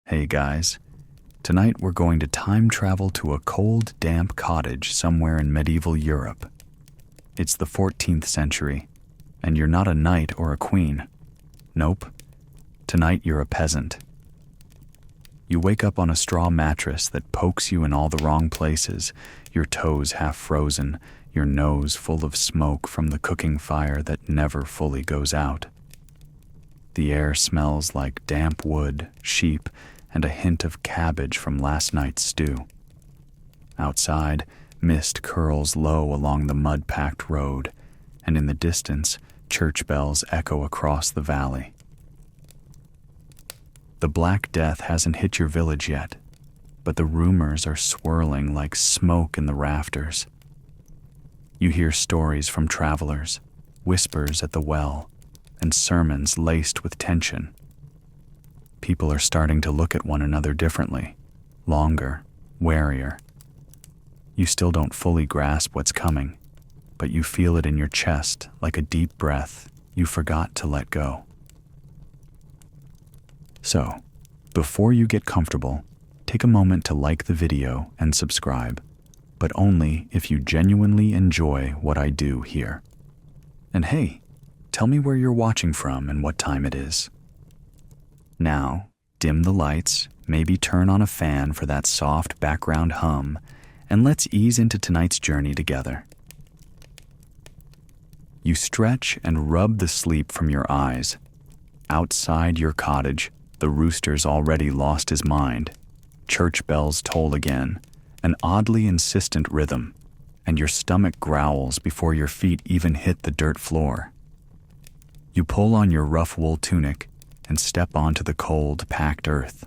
Hey guys, tonight we're going to time travel to a cold, damp cottage somewhere in medieval Europe. It's the 14th century, and you're not a knight or a queen. Nope, tonight you're a peasant. You wake up on a straw mattress that pokes you in all the wrong places, your toes half frozen, your nose full of smoke from the cooking fire that never fully goes out. The air smells like damp wood, sheep, and a hint of cabbage from last night's stew. Outside, mist curls low along the mud-packed road, and in the distance, church bells echo across the valley. The Black Death hasn't hit your village yet, but the rumors are swirling like smoke in the rafters. You hear stories from travelers, whispers at the well, and sermons laced with tension. People are starting to look at one another differently, longer, warier. You still don't fully grasp what's coming, but you feel it in your chest like a deep breath you forgot to let go. So, before you get comfortable, take a moment to like the video and subscribe, but only if you genuinely enjoy what I do here. And hey, tell me where you're watching from and what time it is. Now, dim the lights, maybe turn on a fan for that soft background hum, and let's ease into tonight's journey together. You stretch and rub the sleep from your eyes. Outside your cottage, the rooster's already lost his mind. Church bells toll again, an oddly insistent rhythm, and your stomach growls before your feet even hit the dirt floor. You pull on your rough wool tunic and step onto the cold, packed earth.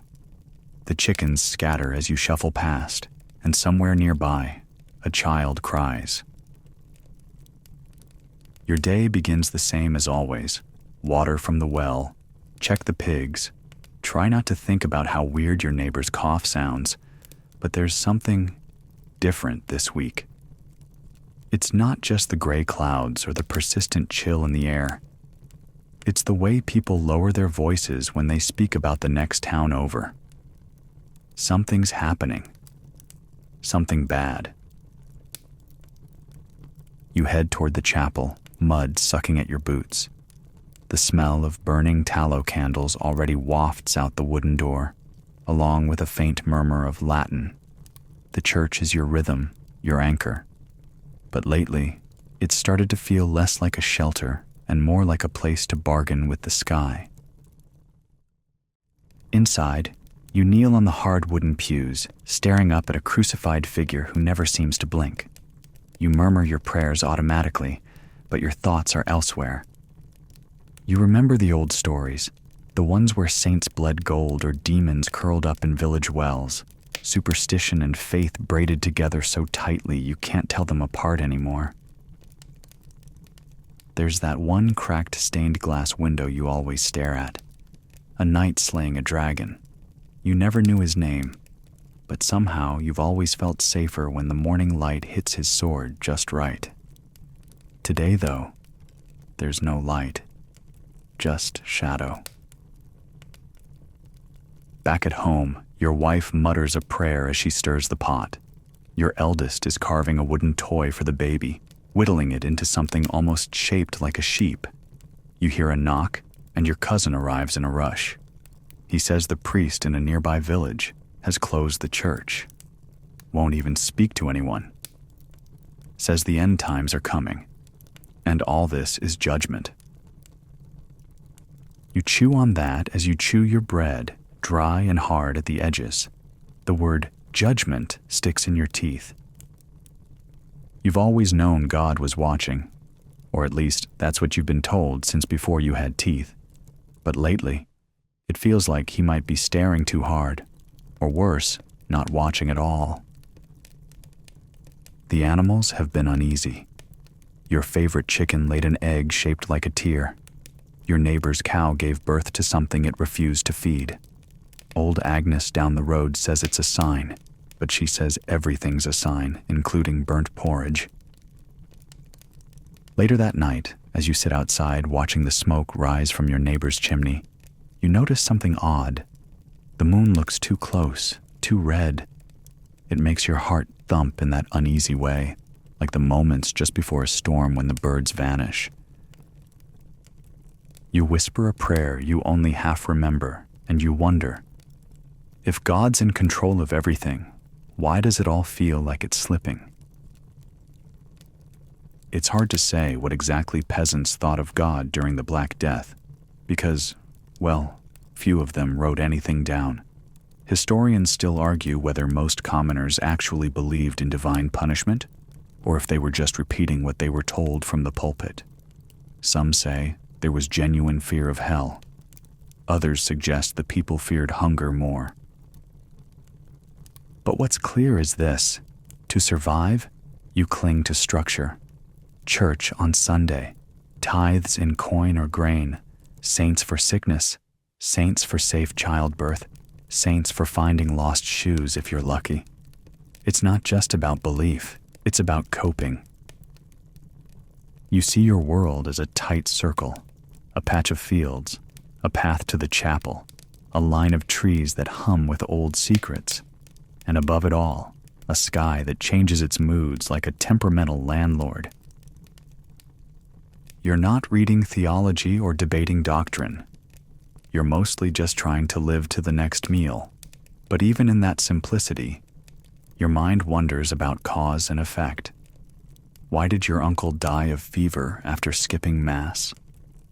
The chickens scatter as you shuffle past, and somewhere nearby, a child cries. Your day begins the same as always. Water from the well, check the pigs, try not to think about how weird your neighbor's cough sounds, but there's something different this week. It's not just the gray clouds or the persistent chill in the air. It's the way people lower their voices when they speak about the next town over. Something's happening. Something bad. You head toward the chapel, mud sucking at your boots. The smell of burning tallow candles already wafts out the wooden door, along with a faint murmur of Latin. The church is your rhythm, your anchor. But lately, it's started to feel less like a shelter and more like a place to bargain with the sky. Inside, you kneel on the hard wooden pews, staring up at a crucified figure who never seems to blink. You murmur your prayers automatically, but your thoughts are elsewhere. You remember the old stories, the ones where saints bled gold or demons curled up in village wells, superstition and faith braided together so tightly you can't tell them apart anymore. There's that one cracked stained glass window you always stare at. A knight slaying a dragon. You never knew his name, but somehow you've always felt safer when the morning light hits his sword just right. Today, though, there's no light, just shadow. Back at home, your wife mutters a prayer as she stirs the pot. Your eldest is carving a wooden toy for the baby, whittling it into something almost shaped like a sheep. You hear a knock, and your cousin arrives in a rush. He says the priest in a nearby village has closed the church. Won't even speak to anyone. Says the end times are coming, and all this is judgment. You chew on that as you chew your bread, dry and hard at the edges. The word judgment sticks in your teeth. You've always known God was watching, or at least that's what you've been told since before you had teeth. But lately, it feels like he might be staring too hard, or worse, not watching at all. The animals have been uneasy. Your favorite chicken laid an egg shaped like a tear. Your neighbor's cow gave birth to something it refused to feed. Old Agnes down the road says it's a sign, but she says everything's a sign, including burnt porridge. Later that night, as you sit outside watching the smoke rise from your neighbor's chimney, you notice something odd. The moon looks too close, too red. It makes your heart thump in that uneasy way, like the moments just before a storm when the birds vanish. You whisper a prayer you only half remember, and you wonder, if God's in control of everything, why does it all feel like it's slipping? It's hard to say what exactly peasants thought of God during the Black Death, because, well, few of them wrote anything down. Historians still argue whether most commoners actually believed in divine punishment, or if they were just repeating what they were told from the pulpit. Some say there was genuine fear of hell. Others suggest the people feared hunger more. But what's clear is this: to survive, you cling to structure. Church on Sunday, tithes in coin or grain, saints for sickness, saints for safe childbirth, saints for finding lost shoes if you're lucky. It's not just about belief, it's about coping. You see your world as a tight circle, a patch of fields, a path to the chapel, a line of trees that hum with old secrets, and above it all, a sky that changes its moods like a temperamental landlord. You're not reading theology or debating doctrine. You're mostly just trying to live to the next meal. But even in that simplicity, your mind wonders about cause and effect. Why did your uncle die of fever after skipping Mass?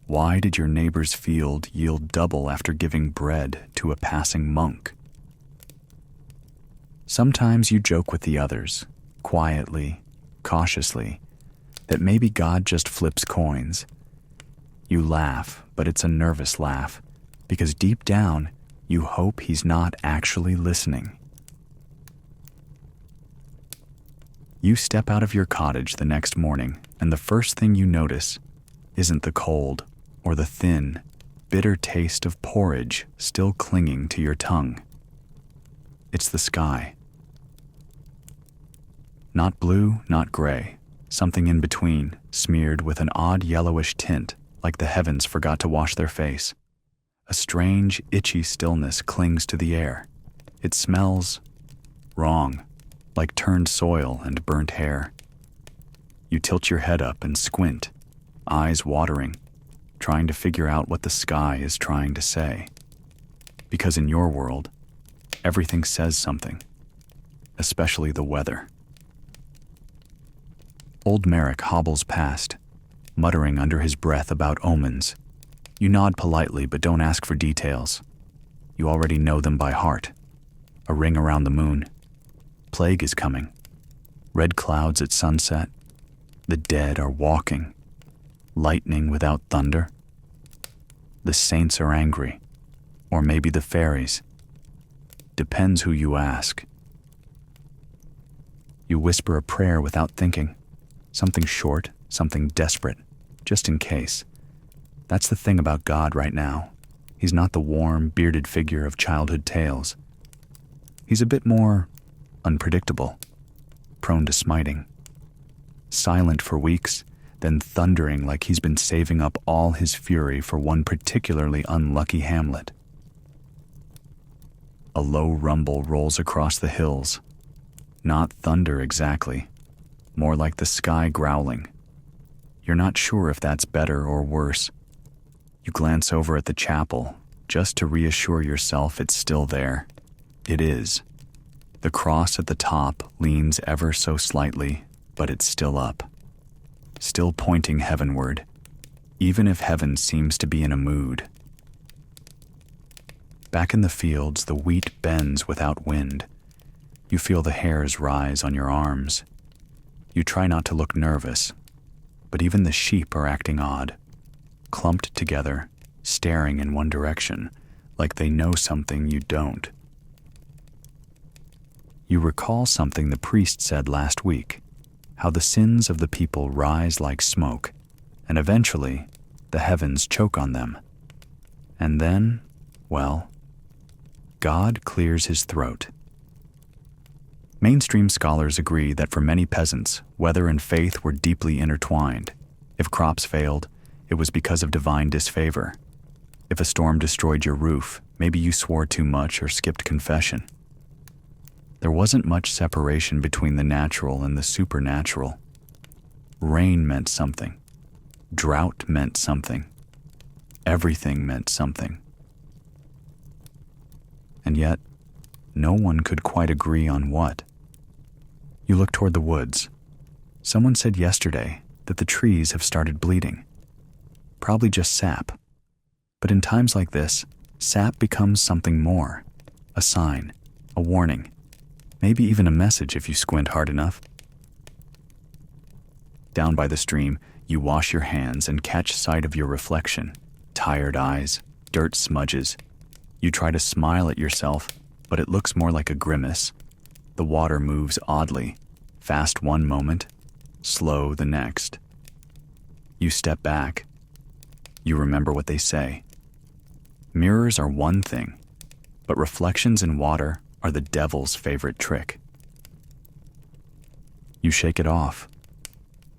Why did your neighbor's field yield double after giving bread to a passing monk? Sometimes you joke with the others, quietly, cautiously, that maybe God just flips coins. You laugh, but it's a nervous laugh, because deep down, you hope he's not actually listening. You step out of your cottage the next morning, and the first thing you notice isn't the cold or the thin, bitter taste of porridge still clinging to your tongue. It's the sky. Not blue, not gray, something in between, smeared with an odd yellowish tint, like the heavens forgot to wash their face. A strange, itchy stillness clings to the air. It smells wrong, like turned soil and burnt hair. You tilt your head up and squint, eyes watering, trying to figure out what the sky is trying to say. Because in your world, everything says something, especially the weather. Old Merrick hobbles past, muttering under his breath about omens. You nod politely but don't ask for details. You already know them by heart. A ring around the moon. Plague is coming. Red clouds at sunset. The dead are walking. Lightning without thunder. The saints are angry. Or maybe the fairies. Depends who you ask. You whisper a prayer without thinking. Something short, something desperate, just in case. That's the thing about God right now. He's not the warm, bearded figure of childhood tales. He's a bit more unpredictable, prone to smiting. Silent for weeks, then thundering like he's been saving up all his fury for one particularly unlucky hamlet. A low rumble rolls across the hills. Not thunder exactly, more like the sky growling. You're not sure if that's better or worse. You glance over at the chapel, just to reassure yourself it's still there. It is. The cross at the top leans ever so slightly, but it's still up. Still pointing heavenward, even if heaven seems to be in a mood. Back in the fields, the wheat bends without wind. You feel the hairs rise on your arms. You try not to look nervous, but even the sheep are acting odd, clumped together, staring in one direction, like they know something you don't. You recall something the priest said last week, how the sins of the people rise like smoke, and eventually the heavens choke on them. And then, well, God clears his throat. Mainstream scholars agree that for many peasants, weather and faith were deeply intertwined. If crops failed, it was because of divine disfavor. If a storm destroyed your roof, Maybe you swore too much or skipped confession. There wasn't much separation between the natural and the supernatural. Rain meant something. Drought meant something. Everything meant something. And yet, no one could quite agree on what. You look toward the woods. Someone said yesterday that the trees have started bleeding. Probably just sap. But in times like this, sap becomes something more. A sign, a warning, maybe even a message if you squint hard enough. Down by the stream, you wash your hands and catch sight of your reflection. Tired eyes, dirt smudges. You try to smile at yourself, but it looks more like a grimace. The water moves oddly, fast one moment, slow the next. You step back. You remember what they say. Mirrors are one thing, but reflections in water are the devil's favorite trick. You shake it off.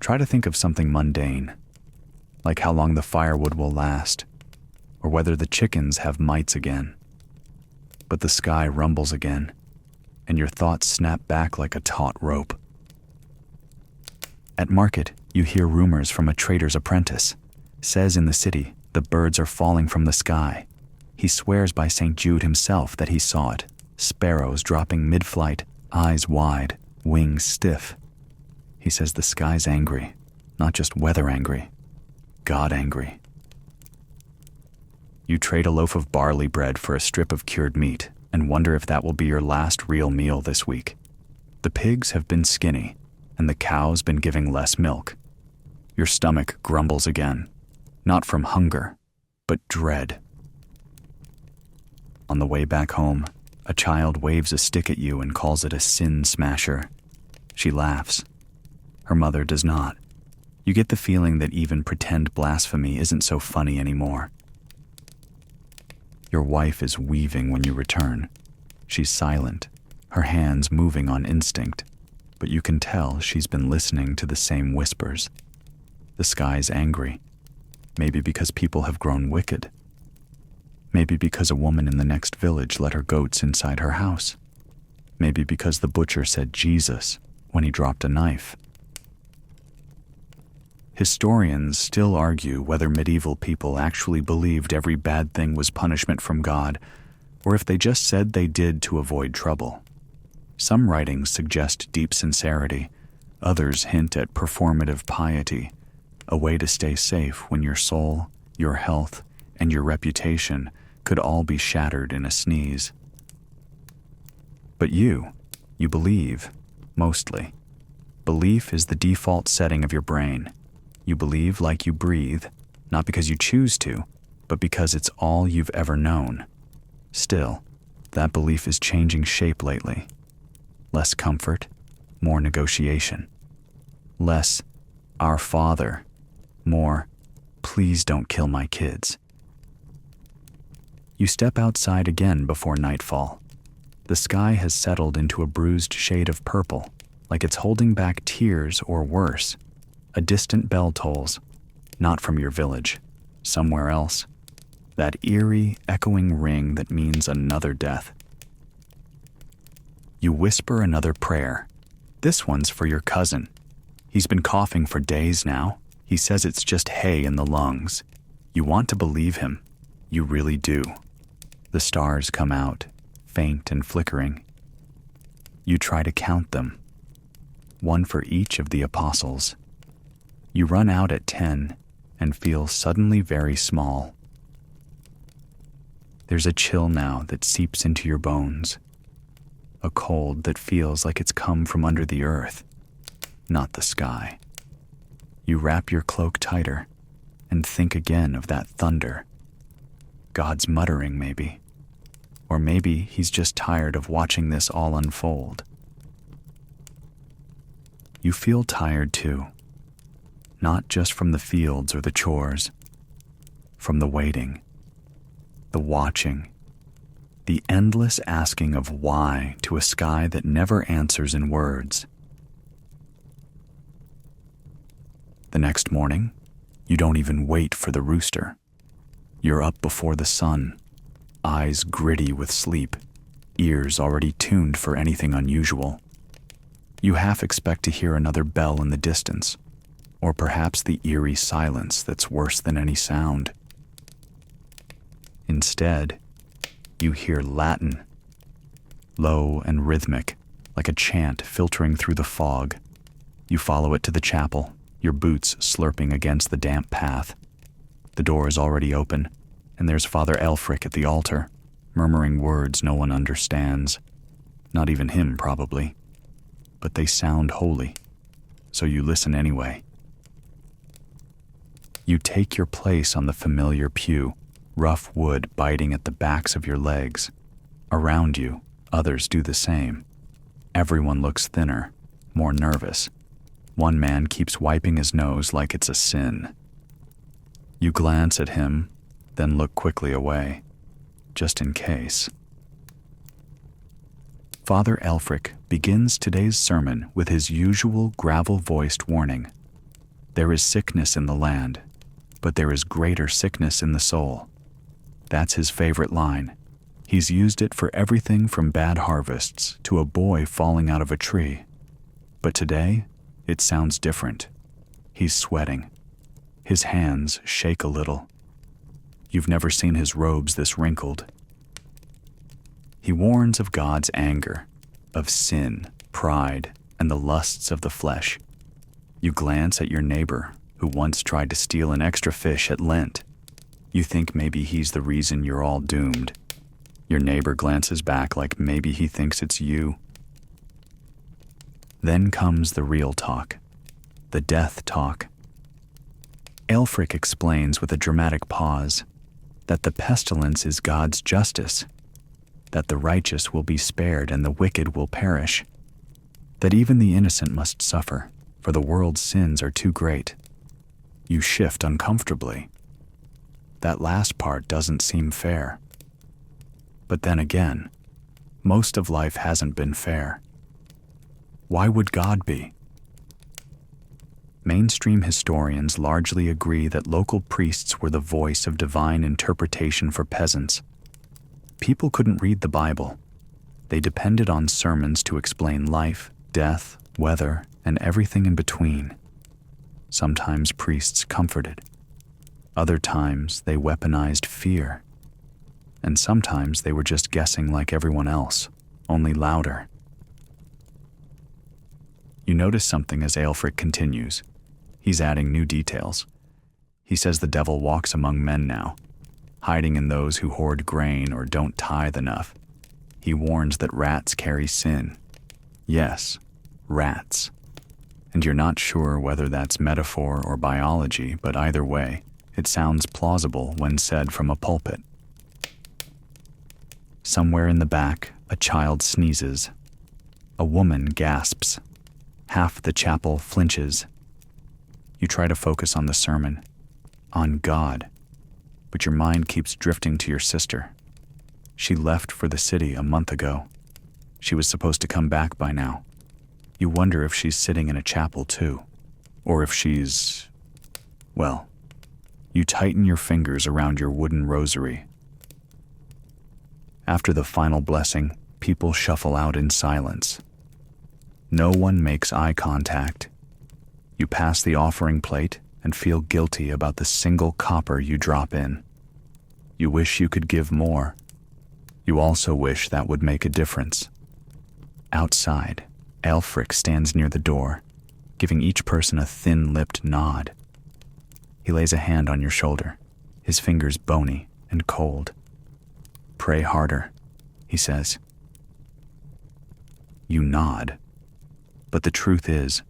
Try to think of something mundane, like how long the firewood will last, or whether the chickens have mites again. But the sky rumbles again, and your thoughts snap back like a taut rope. At market, you hear rumors from a trader's apprentice. Says in the city, the birds are falling from the sky. He swears by St. Jude himself that he saw it. Sparrows dropping mid-flight, eyes wide, wings stiff. He says the sky's angry, not just weather angry, God angry. You trade a loaf of barley bread for a strip of cured meat and wonder if that will be your last real meal this week. The pigs have been skinny, and the cow's been giving less milk. Your stomach grumbles again, not from hunger, but dread. On the way back home, a child waves a stick at you and calls it a sin smasher. She laughs. Her mother does not. You get the feeling that even pretend blasphemy isn't so funny anymore. Your wife is weaving when you return. She's silent, her hands moving on instinct, but you can tell she's been listening to the same whispers. The sky's angry, maybe because people have grown wicked. Maybe because a woman in the next village let her goats inside her house. Maybe because the butcher said Jesus when he dropped a knife. Historians still argue whether medieval people actually believed every bad thing was punishment from God, or if they just said they did to avoid trouble. Some writings suggest deep sincerity, others hint at performative piety, a way to stay safe when your soul, your health, and your reputation could all be shattered in a sneeze. But you believe, mostly. Belief is the default setting of your brain. You believe like you breathe, not because you choose to, but because it's all you've ever known. Still, that belief is changing shape lately. Less comfort, more negotiation. Less, our Father, more, please don't kill my kids. You step outside again before nightfall. The sky has settled into a bruised shade of purple, like it's holding back tears or worse. A distant bell tolls, not from your village, somewhere else. That eerie, echoing ring that means another death. You whisper another prayer. This one's for your cousin. He's been coughing for days now. He says it's just hay in the lungs. You want to believe him. You really do. The stars come out, faint and flickering. You try to count them. One for each of the apostles. You run out at 10 and feel suddenly very small. There's a chill now that seeps into your bones. A cold that feels like it's come from under the earth, not the sky. You wrap your cloak tighter and think again of that thunder. God's muttering, maybe. Or maybe he's just tired of watching this all unfold. You feel tired too. Not just from the fields or the chores, from the waiting, the watching, the endless asking of why to a sky that never answers in words. The next morning, you don't even wait for the rooster. You're up before the sun, eyes gritty with sleep, ears already tuned for anything unusual. You half expect to hear another bell in the distance, or perhaps the eerie silence that's worse than any sound. Instead, you hear Latin, low and rhythmic, like a chant filtering through the fog. You follow it to the chapel, your boots slurping against the damp path. The door is already open, and there's Father Elfric at the altar, murmuring words no one understands. Not even him, probably. But they sound holy, so you listen anyway. You take your place on the familiar pew, rough wood biting at the backs of your legs. Around you, others do the same. Everyone looks thinner, more nervous. One man keeps wiping his nose like it's a sin. You glance at him, then look quickly away, just in case. Father Elfric begins today's sermon with his usual gravel-voiced warning. There is sickness in the land, but there is greater sickness in the soul. That's his favorite line. He's used it for everything from bad harvests to a boy falling out of a tree. But today, it sounds different. He's sweating. His hands shake a little. You've never seen his robes this wrinkled. He warns of God's anger, of sin, pride, and the lusts of the flesh. You glance at your neighbor who once tried to steal an extra fish at Lent. You think maybe he's the reason you're all doomed. Your neighbor glances back like maybe he thinks it's you. Then comes the real talk, the death talk. Elfric explains with a dramatic pause that the pestilence is God's justice, that the righteous will be spared and the wicked will perish, that even the innocent must suffer, for the world's sins are too great. You shift uncomfortably. That last part doesn't seem fair. But then again, most of life hasn't been fair. Why would God be? Mainstream historians largely agree that local priests were the voice of divine interpretation for peasants. People couldn't read the Bible. They depended on sermons to explain life, death, weather, and everything in between. Sometimes priests comforted. Other times they weaponized fear. And sometimes they were just guessing like everyone else, only louder. You notice something as Aelfric continues. He's adding new details. He says the devil walks among men now, hiding in those who hoard grain or don't tithe enough. He warns that rats carry sin. Yes, rats. And you're not sure whether that's metaphor or biology, but either way, it sounds plausible when said from a pulpit. Somewhere in the back, a child sneezes. A woman gasps. Half the chapel flinches. You try to focus on the sermon, on God, but your mind keeps drifting to your sister. She left for the city a month ago. She was supposed to come back by now. You wonder if she's sitting in a chapel too, or if she's, well, you tighten your fingers around your wooden rosary. After the final blessing, people shuffle out in silence. No one makes eye contact. You pass the offering plate and feel guilty about the single copper you drop in. You wish you could give more. You also wish that would make a difference. Outside, Aelfric stands near the door, giving each person a thin-lipped nod. He lays a hand on your shoulder, his fingers bony and cold. "Pray harder," he says. You nod. But the truth is,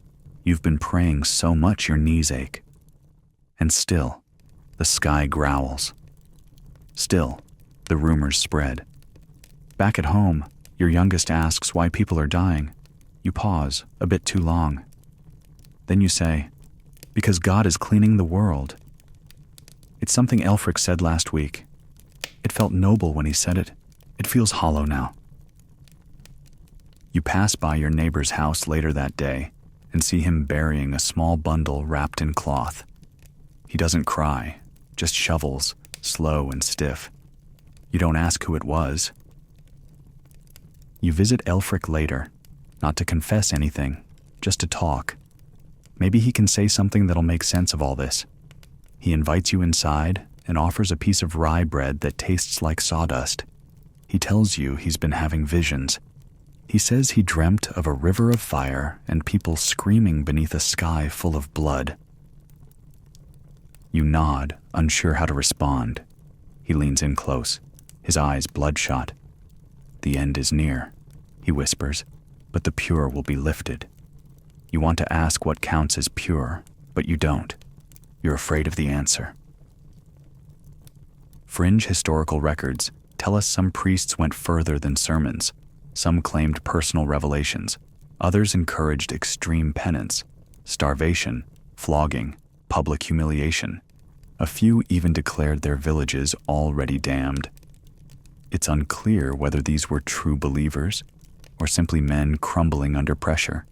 you've been praying so much your knees ache. And still, the sky growls. Still, the rumors spread. Back at home, your youngest asks why people are dying. You pause, a bit too long. Then you say, "Because God is cleaning the world." It's something Aelfric said last week. It felt noble when he said it. It feels hollow now. You pass by your neighbor's house later that day and see him burying a small bundle wrapped in cloth. He doesn't cry, just shovels, slow and stiff. You don't ask who it was. You visit Elfric later, not to confess anything, just to talk. Maybe he can say something that'll make sense of all this. He invites you inside and offers a piece of rye bread that tastes like sawdust. He tells you he's been having visions. He says he dreamt of a river of fire and people screaming beneath a sky full of blood. You nod, unsure how to respond. He leans in close, his eyes bloodshot. The end is near, he whispers, but the pure will be lifted. You want to ask what counts as pure, but you don't. You're afraid of the answer. Fringe historical records tell us some priests went further than sermons. Some claimed personal revelations. Others encouraged extreme penance, starvation, flogging, public humiliation. A few even declared their villages already damned. It's unclear whether these were true believers or simply men crumbling under pressure.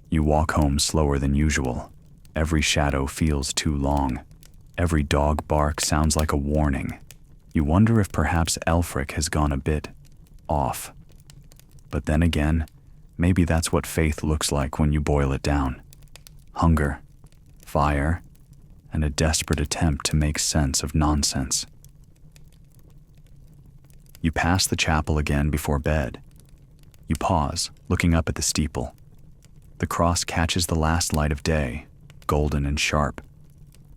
You walk home slower than usual. Every shadow feels too long. Every dog bark sounds like a warning. You wonder if perhaps Elfric has gone a bit off. But then again, maybe that's what faith looks like when you boil it down. Hunger, fire, and a desperate attempt to make sense of nonsense. You pass the chapel again before bed. You pause, looking up at the steeple. The cross catches the last light of day, golden and sharp.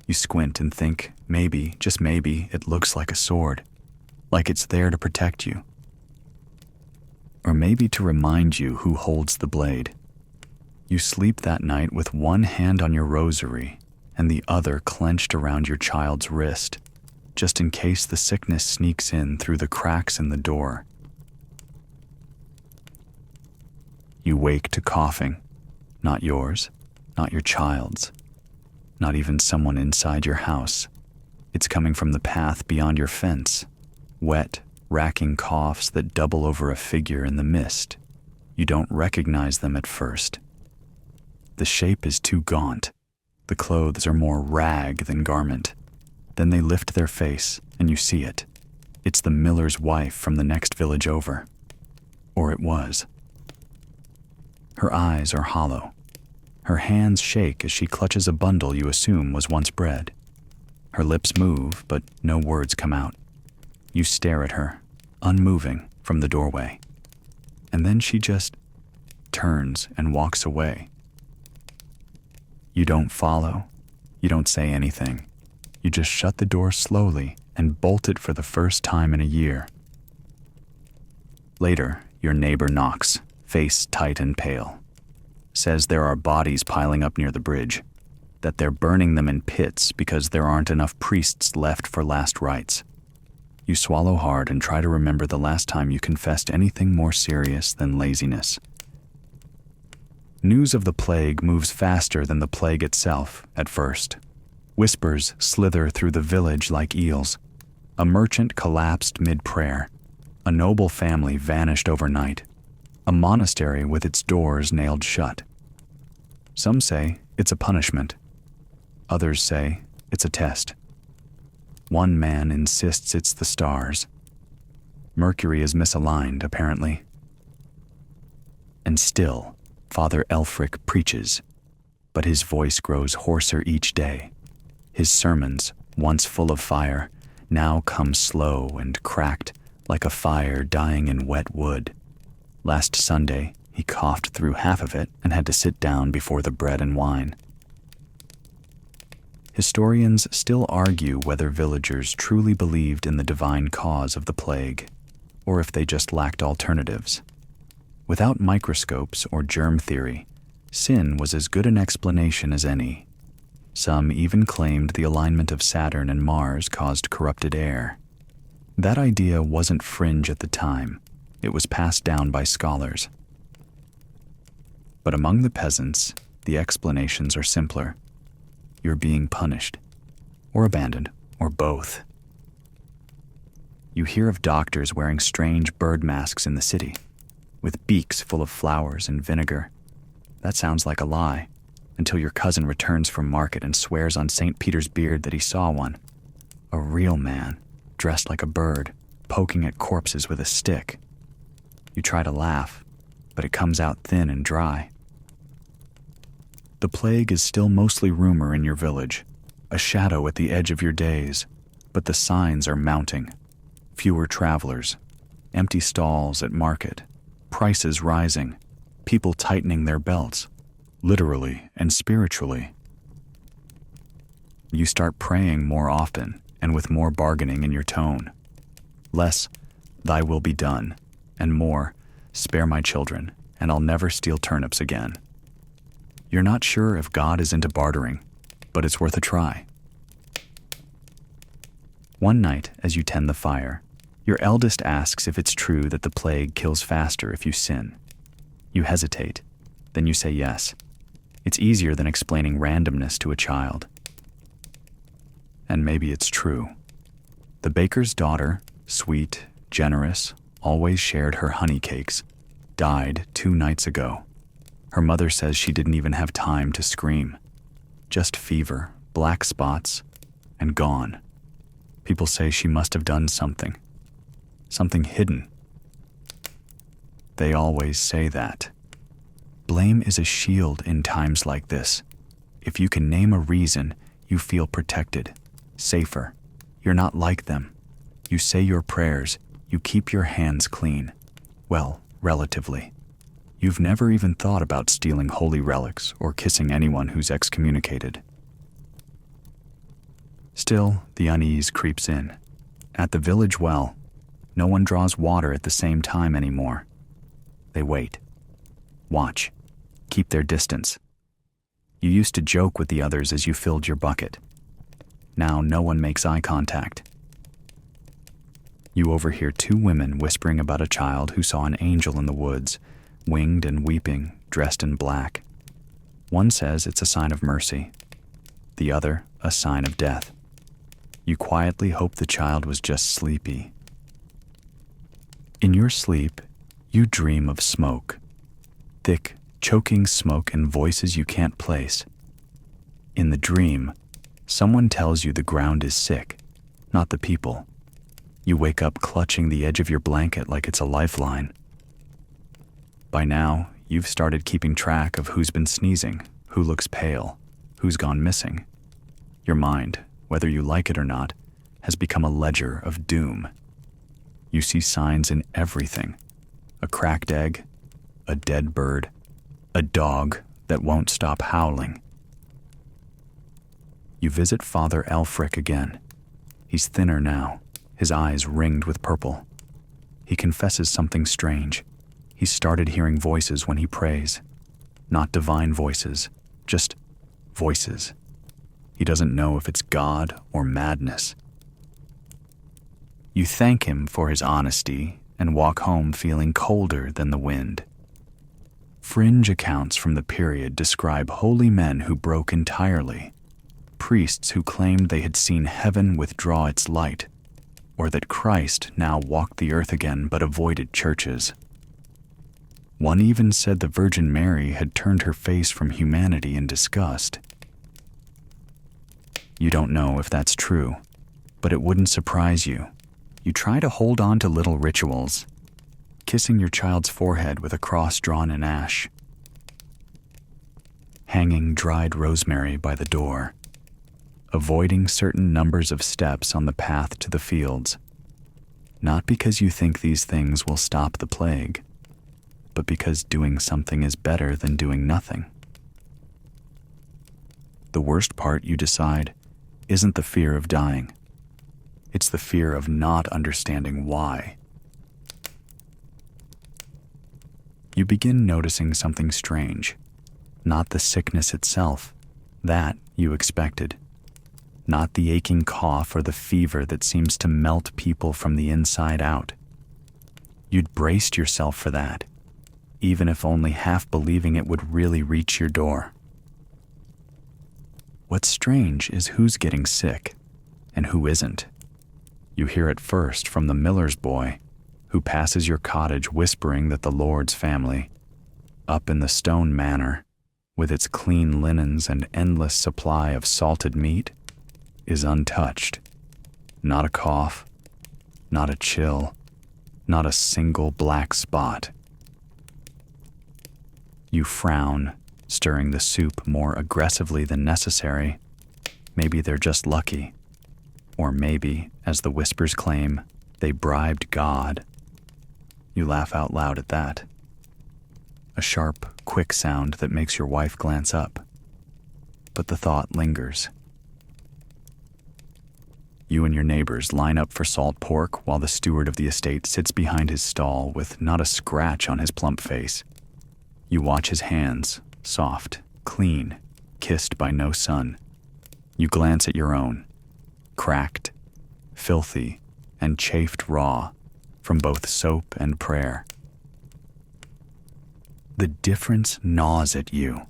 You squint and think, maybe, just maybe, it looks like a sword, like it's there to protect you. Or maybe to remind you who holds the blade. You sleep that night with one hand on your rosary and the other clenched around your child's wrist, just in case the sickness sneaks in through the cracks in the door. You wake to coughing, not yours, not your child's, not even someone inside your house. It's coming from the path beyond your fence, wet, racking coughs that double over a figure in the mist. You don't recognize them at first. The shape is too gaunt. The clothes are more rag than garment. Then they lift their face, and you see it. It's the miller's wife from the next village over. Or it was. Her eyes are hollow. Her hands shake as she clutches a bundle you assume was once bread. Her lips move, but no words come out. You stare at her, unmoving, from the doorway. And then she just turns and walks away. You don't follow. You don't say anything. You just shut the door slowly and bolt it for the first time in a year. Later, your neighbor knocks, face tight and pale. Says there are bodies piling up near the bridge, that they're burning them in pits because there aren't enough priests left for last rites. You swallow hard and try to remember the last time you confessed anything more serious than laziness. News of the plague moves faster than the plague itself at first. Whispers slither through the village like eels. A merchant collapsed mid-prayer. A noble family vanished overnight. A monastery with its doors nailed shut. Some say it's a punishment. Others say it's a test. One man insists it's the stars. Mercury is misaligned, apparently. And still, Father Elfric preaches, but his voice grows hoarser each day. His sermons, once full of fire, now come slow and cracked like a fire dying in wet wood. Last Sunday, he coughed through half of it and had to sit down before the bread and wine. Historians still argue whether villagers truly believed in the divine cause of the plague, or if they just lacked alternatives. Without microscopes or germ theory, sin was as good an explanation as any. Some even claimed the alignment of Saturn and Mars caused corrupted air. That idea wasn't fringe at the time. It was passed down by scholars. But among the peasants, the explanations are simpler. You're being punished, or abandoned, or both. You hear of doctors wearing strange bird masks in the city, with beaks full of flowers and vinegar. That sounds like a lie, until your cousin returns from market and swears on St. Peter's beard that he saw one. A real man, dressed like a bird, poking at corpses with a stick. You try to laugh, but it comes out thin and dry. The plague is still mostly rumor in your village, a shadow at the edge of your days, but the signs are mounting. Fewer travelers, empty stalls at market, prices rising, people tightening their belts, literally and spiritually. You start praying more often and with more bargaining in your tone. Less, "Thy will be done," and more, "Spare my children, and I'll never steal turnips again." You're not sure if God is into bartering, but it's worth a try. One night, as you tend the fire, your eldest asks if it's true that the plague kills faster if you sin. You hesitate, then you say yes. It's easier than explaining randomness to a child. And maybe it's true. The baker's daughter, sweet, generous, always shared her honey cakes, died 2 nights ago. Her mother says she didn't even have time to scream. Just fever, black spots, and gone. People say she must have done something. Something hidden. They always say that. Blame is a shield in times like this. If you can name a reason, you feel protected, safer. You're not like them. You say your prayers, you keep your hands clean. Well, relatively. You've never even thought about stealing holy relics or kissing anyone who's excommunicated. Still, the unease creeps in. At the village well, no one draws water at the same time anymore. They wait. Watch. Keep their distance. You used to joke with the others as you filled your bucket. Now no one makes eye contact. You overhear 2 women whispering about a child who saw an angel in the woods, winged and weeping, dressed in black. One says it's a sign of mercy, the other a sign of death. You quietly hope the child was just sleepy. In your sleep, you dream of smoke, thick, choking smoke and voices you can't place. In the dream, someone tells you the ground is sick, not the people. You wake up clutching the edge of your blanket like it's a lifeline. By now, you've started keeping track of who's been sneezing, who looks pale, who's gone missing. Your mind, whether you like it or not, has become a ledger of doom. You see signs in everything: a cracked egg, a dead bird, a dog that won't stop howling. You visit Father Elfric again. He's thinner now, his eyes ringed with purple. He confesses something strange. He started hearing voices when he prays. Not divine voices, just voices. He doesn't know if it's God or madness. You thank him for his honesty and walk home feeling colder than the wind. Fringe accounts from the period describe holy men who broke entirely, priests who claimed they had seen heaven withdraw its light, or that Christ now walked the earth again but avoided churches. One even said the Virgin Mary had turned her face from humanity in disgust. You don't know if that's true, but it wouldn't surprise you. You try to hold on to little rituals, kissing your child's forehead with a cross drawn in ash, hanging dried rosemary by the door, avoiding certain numbers of steps on the path to the fields, not because you think these things will stop the plague, but because doing something is better than doing nothing. The worst part, you decide, isn't the fear of dying. It's the fear of not understanding why. You begin noticing something strange. Not the sickness itself, that you expected. Not the aching cough or the fever that seems to melt people from the inside out. You'd braced yourself for that, even if only half believing it would really reach your door. What's strange is who's getting sick and who isn't. You hear it first from the miller's boy, who passes your cottage whispering that the Lord's family, up in the stone manor, with its clean linens and endless supply of salted meat, is untouched. Not a cough, not a chill, not a single black spot. You frown, stirring the soup more aggressively than necessary. Maybe they're just lucky. Or maybe, as the whispers claim, they bribed God. You laugh out loud at that. A sharp, quick sound that makes your wife glance up. But the thought lingers. You and your neighbors line up for salt pork while the steward of the estate sits behind his stall with not a scratch on his plump face. You watch his hands, soft, clean, kissed by no sun. You glance at your own, cracked, filthy, and chafed raw from both soap and prayer. The difference gnaws at you.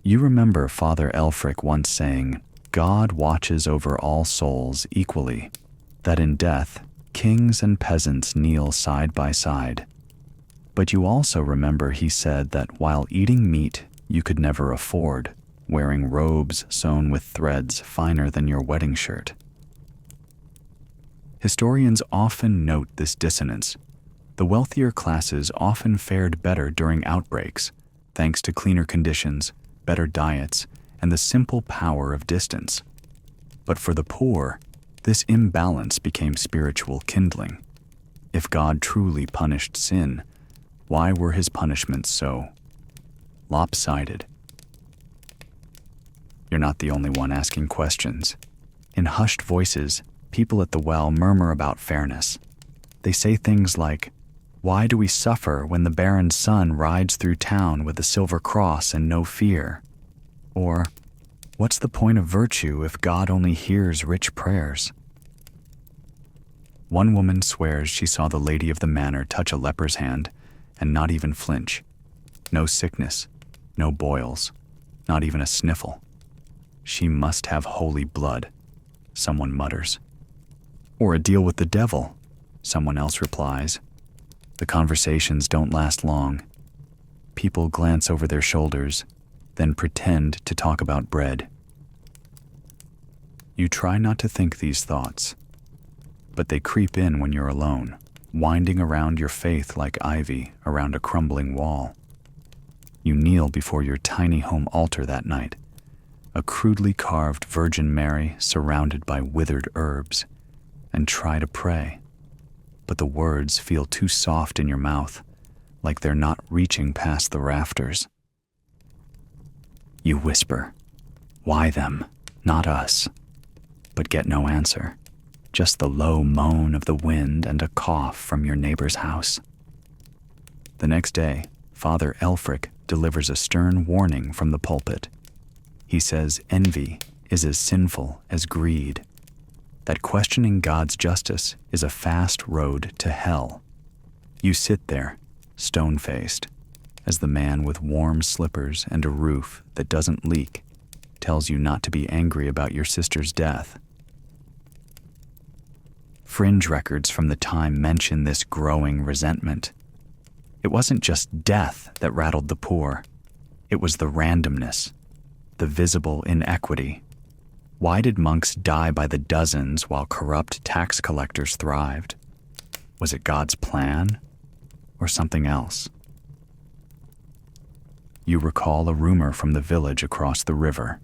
You remember Father Elfric once saying, God watches over all souls equally, that in death, kings and peasants kneel side by side. But you also remember he said that while eating meat you could never afford, wearing robes sewn with threads finer than your wedding shirt. Historians often note this dissonance. The wealthier classes often fared better during outbreaks, thanks to cleaner conditions, better diets, and the simple power of distance. But for the poor, this imbalance became spiritual kindling. If God truly punished sin, why were his punishments so lopsided? You're not the only one asking questions. In hushed voices, people at the well murmur about fairness. They say things like, why do we suffer when the baron's son rides through town with a silver cross and no fear? Or, what's the point of virtue if God only hears rich prayers? One woman swears she saw the lady of the manor touch a leper's hand and not even flinch. No sickness, no boils, not even a sniffle. She must have holy blood, someone mutters. Or a deal with the devil, someone else replies. The conversations don't last long. People glance over their shoulders, then pretend to talk about bread. You try not to think these thoughts, but they creep in when you're alone, winding around your faith like ivy around a crumbling wall. You kneel before your tiny home altar that night, a crudely carved Virgin Mary surrounded by withered herbs, and try to pray. But the words feel too soft in your mouth, like they're not reaching past the rafters. You whisper, why them, not us? But get no answer, just the low moan of the wind and a cough from your neighbor's house. The next day, Father Elfric delivers a stern warning from the pulpit. He says envy is as sinful as greed, that questioning God's justice is a fast road to hell. You sit there, stone-faced, as the man with warm slippers and a roof that doesn't leak tells you not to be angry about your sister's death. Fringe records from the time mention this growing resentment. It wasn't just death that rattled the poor. It was the randomness, the visible inequity. Why did monks die by the dozens while corrupt tax collectors thrived? Was it God's plan or something else? You recall a rumor from the village across the river.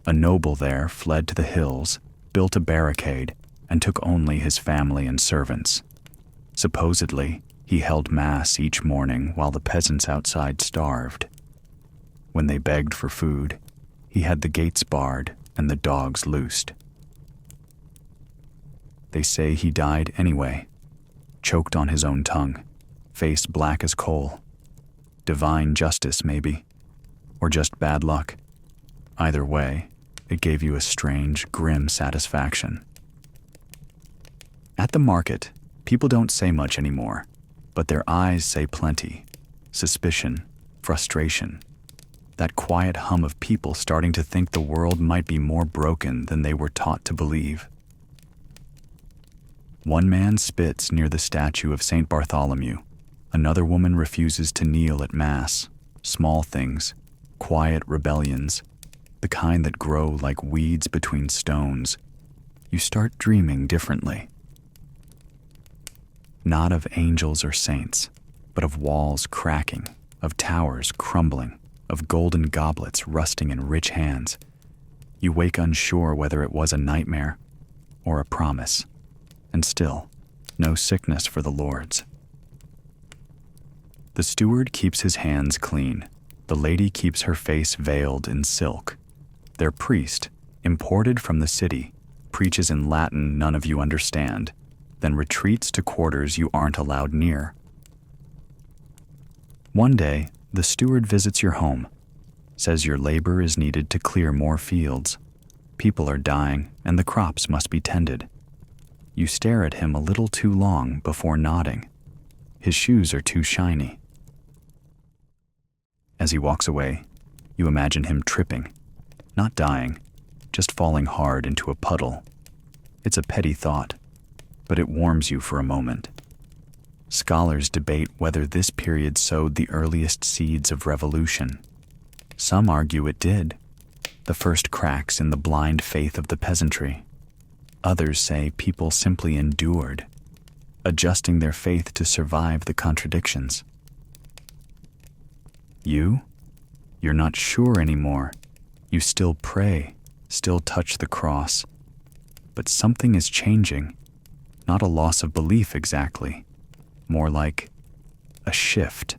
A noble there fled to the hills, built a barricade, and took only his family and servants. Supposedly, he held mass each morning while the peasants outside starved. When they begged for food, he had the gates barred and the dogs loosed. They say he died anyway, choked on his own tongue, face black as coal. Divine justice, maybe, or just bad luck. Either way, it gave you a strange, grim satisfaction. At the market, people don't say much anymore, but their eyes say plenty. Suspicion, frustration, that quiet hum of people starting to think the world might be more broken than they were taught to believe. One man spits near the statue of St. Bartholomew. Another woman refuses to kneel at Mass. Small things, quiet rebellions, the kind that grow like weeds between stones. You start dreaming differently. not of angels or saints, but of walls cracking, of towers crumbling, of golden goblets rusting in rich hands. You wake unsure whether it was a nightmare or a promise, and still, no sickness for the lords. The steward keeps his hands clean. The lady keeps her face veiled in silk. Their priest, imported from the city, preaches in Latin none of you understand, then retreats to quarters you aren't allowed near. One day, the steward visits your home, says your labor is needed to clear more fields. People are dying, and the crops must be tended. You stare at him a little too long before nodding. His shoes are too shiny. As he walks away, you imagine him tripping, not dying, just falling hard into a puddle. It's a petty thought, but it warms you for a moment. Scholars debate whether this period sowed the earliest seeds of revolution. Some argue it did, the first cracks in the blind faith of the peasantry. Others say people simply endured, adjusting their faith to survive the contradictions. You're not sure anymore. You still pray, still touch the cross. But something is changing. Not a loss of belief exactly. More like a shift.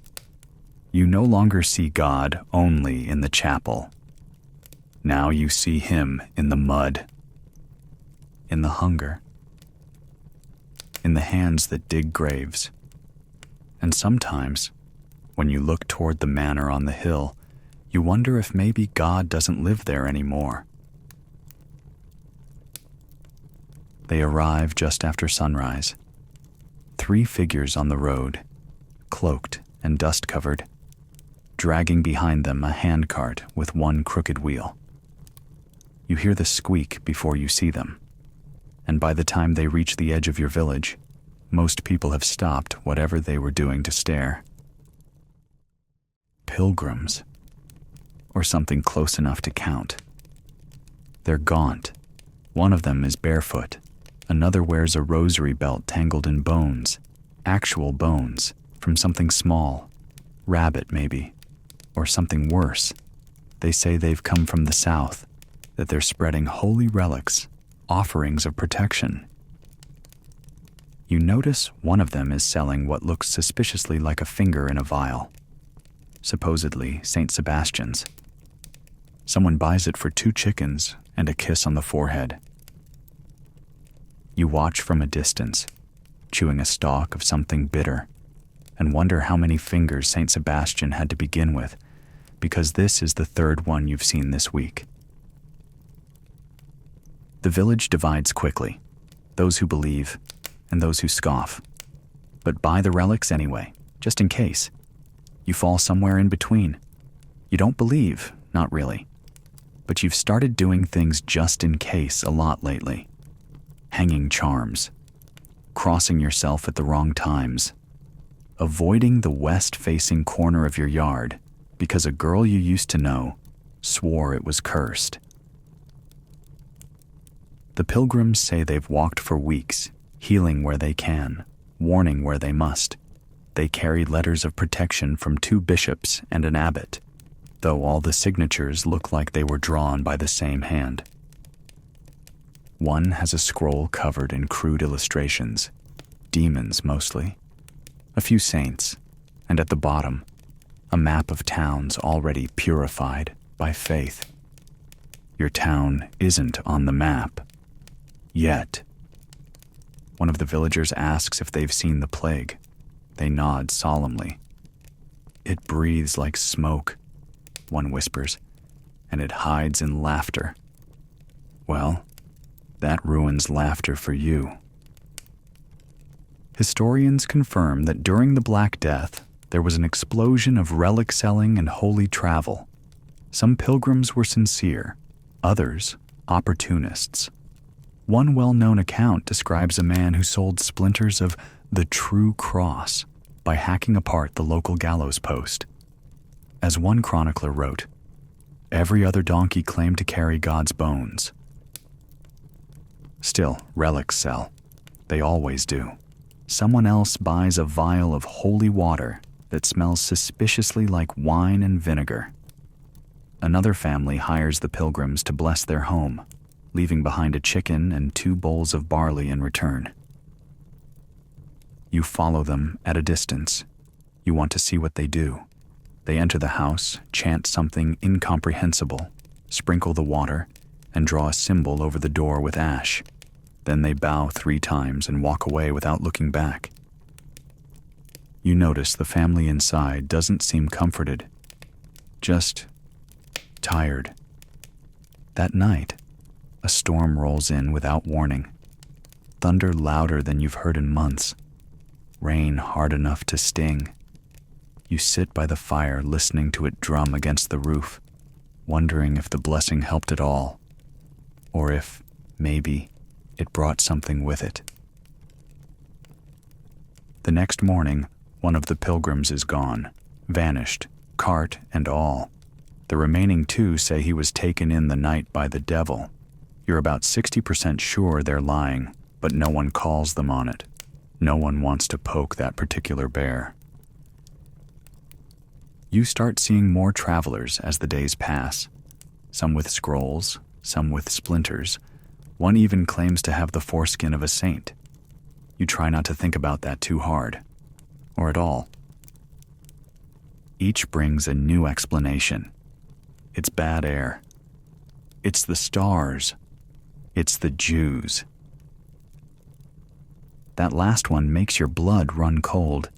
You no longer see God only in the chapel. Now you see him in the mud, in the hunger, in the hands that dig graves. And sometimes, when you look toward the manor on the hill, you wonder if maybe God doesn't live there anymore. They arrive just after sunrise. 3 figures on the road, cloaked and dust-covered, dragging behind them a handcart with one crooked wheel. You hear the squeak before you see them, and by the time they reach the edge of your village, most people have stopped whatever they were doing to stare. Pilgrims, or something close enough to count. They're gaunt. One of them is barefoot. Another wears a rosary belt tangled in bones, actual bones, from something small, rabbit maybe, or something worse. They say they've come from the south, that they're spreading holy relics, offerings of protection. You notice one of them is selling what looks suspiciously like a finger in a vial, supposedly St. Sebastian's. Someone buys it for 2 chickens and a kiss on the forehead. You watch from a distance, chewing a stalk of something bitter, and wonder how many fingers St. Sebastian had to begin with, because this is the 3rd one you've seen this week. The village divides quickly, those who believe and those who scoff. But buy the relics anyway, just in case. You fall somewhere in between. You don't believe, not really. But you've started doing things just in case a lot lately. Hanging charms, crossing yourself at the wrong times, avoiding the west-facing corner of your yard because a girl you used to know swore it was cursed. The pilgrims say they've walked for weeks, healing where they can, warning where they must. They carry letters of protection from 2 bishops and an abbot, though all the signatures look like they were drawn by the same hand. One has a scroll covered in crude illustrations, demons mostly, a few saints, and at the bottom, a map of towns already purified by faith. Your town isn't on the map. Yet. One of the villagers asks if they've seen the plague. They nod solemnly. It breathes like smoke, one whispers, and it hides in laughter. Well, that ruins laughter for you. Historians confirm that during the Black Death, there was an explosion of relic selling and holy travel. Some pilgrims were sincere, others opportunists. One well-known account describes a man who sold splinters of the true cross by hacking apart the local gallows post. As one chronicler wrote, every other donkey claimed to carry God's bones. Still, relics sell. They always do. Someone else buys a vial of holy water that smells suspiciously like wine and vinegar. Another family hires the pilgrims to bless their home, leaving behind a chicken and 2 bowls of barley in return. You follow them at a distance. You want to see what they do. They enter the house, chant something incomprehensible, sprinkle the water, and draw a symbol over the door with ash. Then they bow 3 times and walk away without looking back. You notice the family inside doesn't seem comforted, just tired. That night, a storm rolls in without warning. Thunder louder than you've heard in months. Rain hard enough to sting. You sit by the fire listening to it drum against the roof, wondering if the blessing helped at all, or if, maybe, it brought something with it. The next morning, one of the pilgrims is gone, vanished, cart and all. The remaining 2 say he was taken in the night by the devil. You're about 60% sure they're lying, but no one calls them on it. No one wants to poke that particular bear. You start seeing more travelers as the days pass, some with scrolls, some with splinters. One even claims to have the foreskin of a saint. You try not to think about that too hard, or at all. Each brings a new explanation. It's bad air. It's the stars. It's the Jews. That last one makes your blood run cold.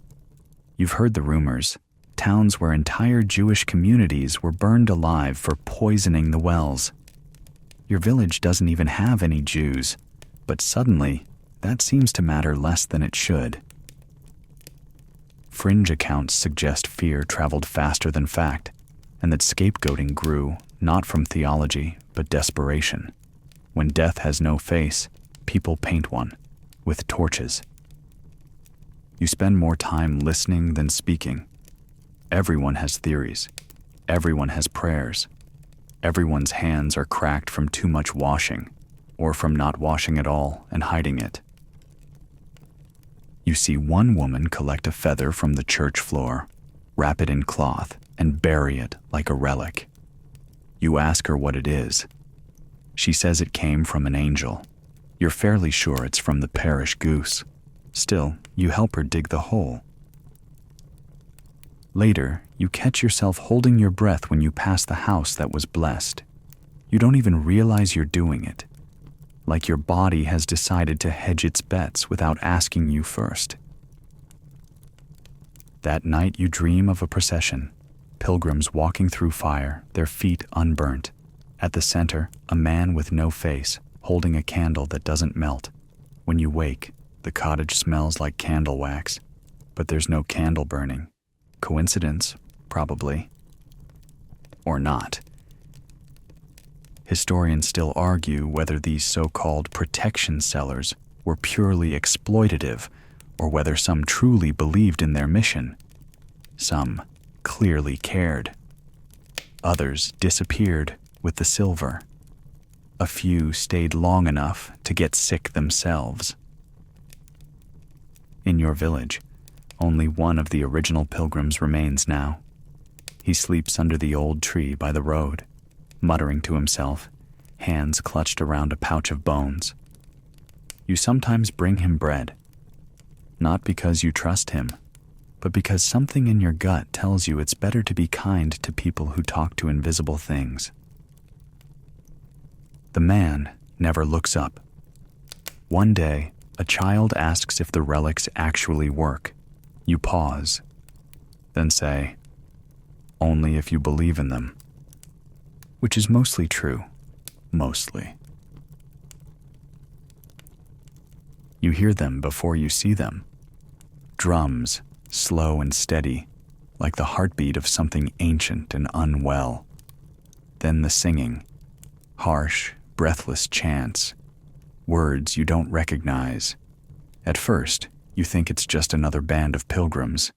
You've heard the rumors. Towns where entire Jewish communities were burned alive for poisoning the wells. Your village doesn't even have any Jews, but suddenly, that seems to matter less than it should. Fringe accounts suggest fear traveled faster than fact, and that scapegoating grew not from theology, but desperation. When death has no face, people paint one, with torches. You spend more time listening than speaking. Everyone has theories. Everyone has prayers. Everyone's hands are cracked from too much washing, or from not washing at all and hiding it. You see one woman collect a feather from the church floor, wrap it in cloth, and bury it like a relic. You ask her what it is. She says it came from an angel. You're fairly sure it's from the parish goose. Still, you help her dig the hole. Later, you catch yourself holding your breath when you pass the house that was blessed. You don't even realize you're doing it. Like your body has decided to hedge its bets without asking you first. That night you dream of a procession, pilgrims walking through fire, their feet unburnt. At the center, a man with no face, holding a candle that doesn't melt. When you wake, the cottage smells like candle wax, but there's no candle burning. Coincidence? Probably. Or not. Historians still argue whether these so-called protection sellers were purely exploitative or whether some truly believed in their mission. Some clearly cared. Others disappeared with the silver. A few stayed long enough to get sick themselves. In your village, only one of the original pilgrims remains now. He sleeps under the old tree by the road, muttering to himself, hands clutched around a pouch of bones. You sometimes bring him bread, not because you trust him, but because something in your gut tells you it's better to be kind to people who talk to invisible things. The man never looks up. One day, a child asks if the relics actually work. You pause, then say, "Only if you believe in them," which is mostly true, mostly. You hear them before you see them. Drums, slow and steady, like the heartbeat of something ancient and unwell. Then the singing, harsh, breathless chants, words you don't recognize. At first, you think it's just another band of pilgrims.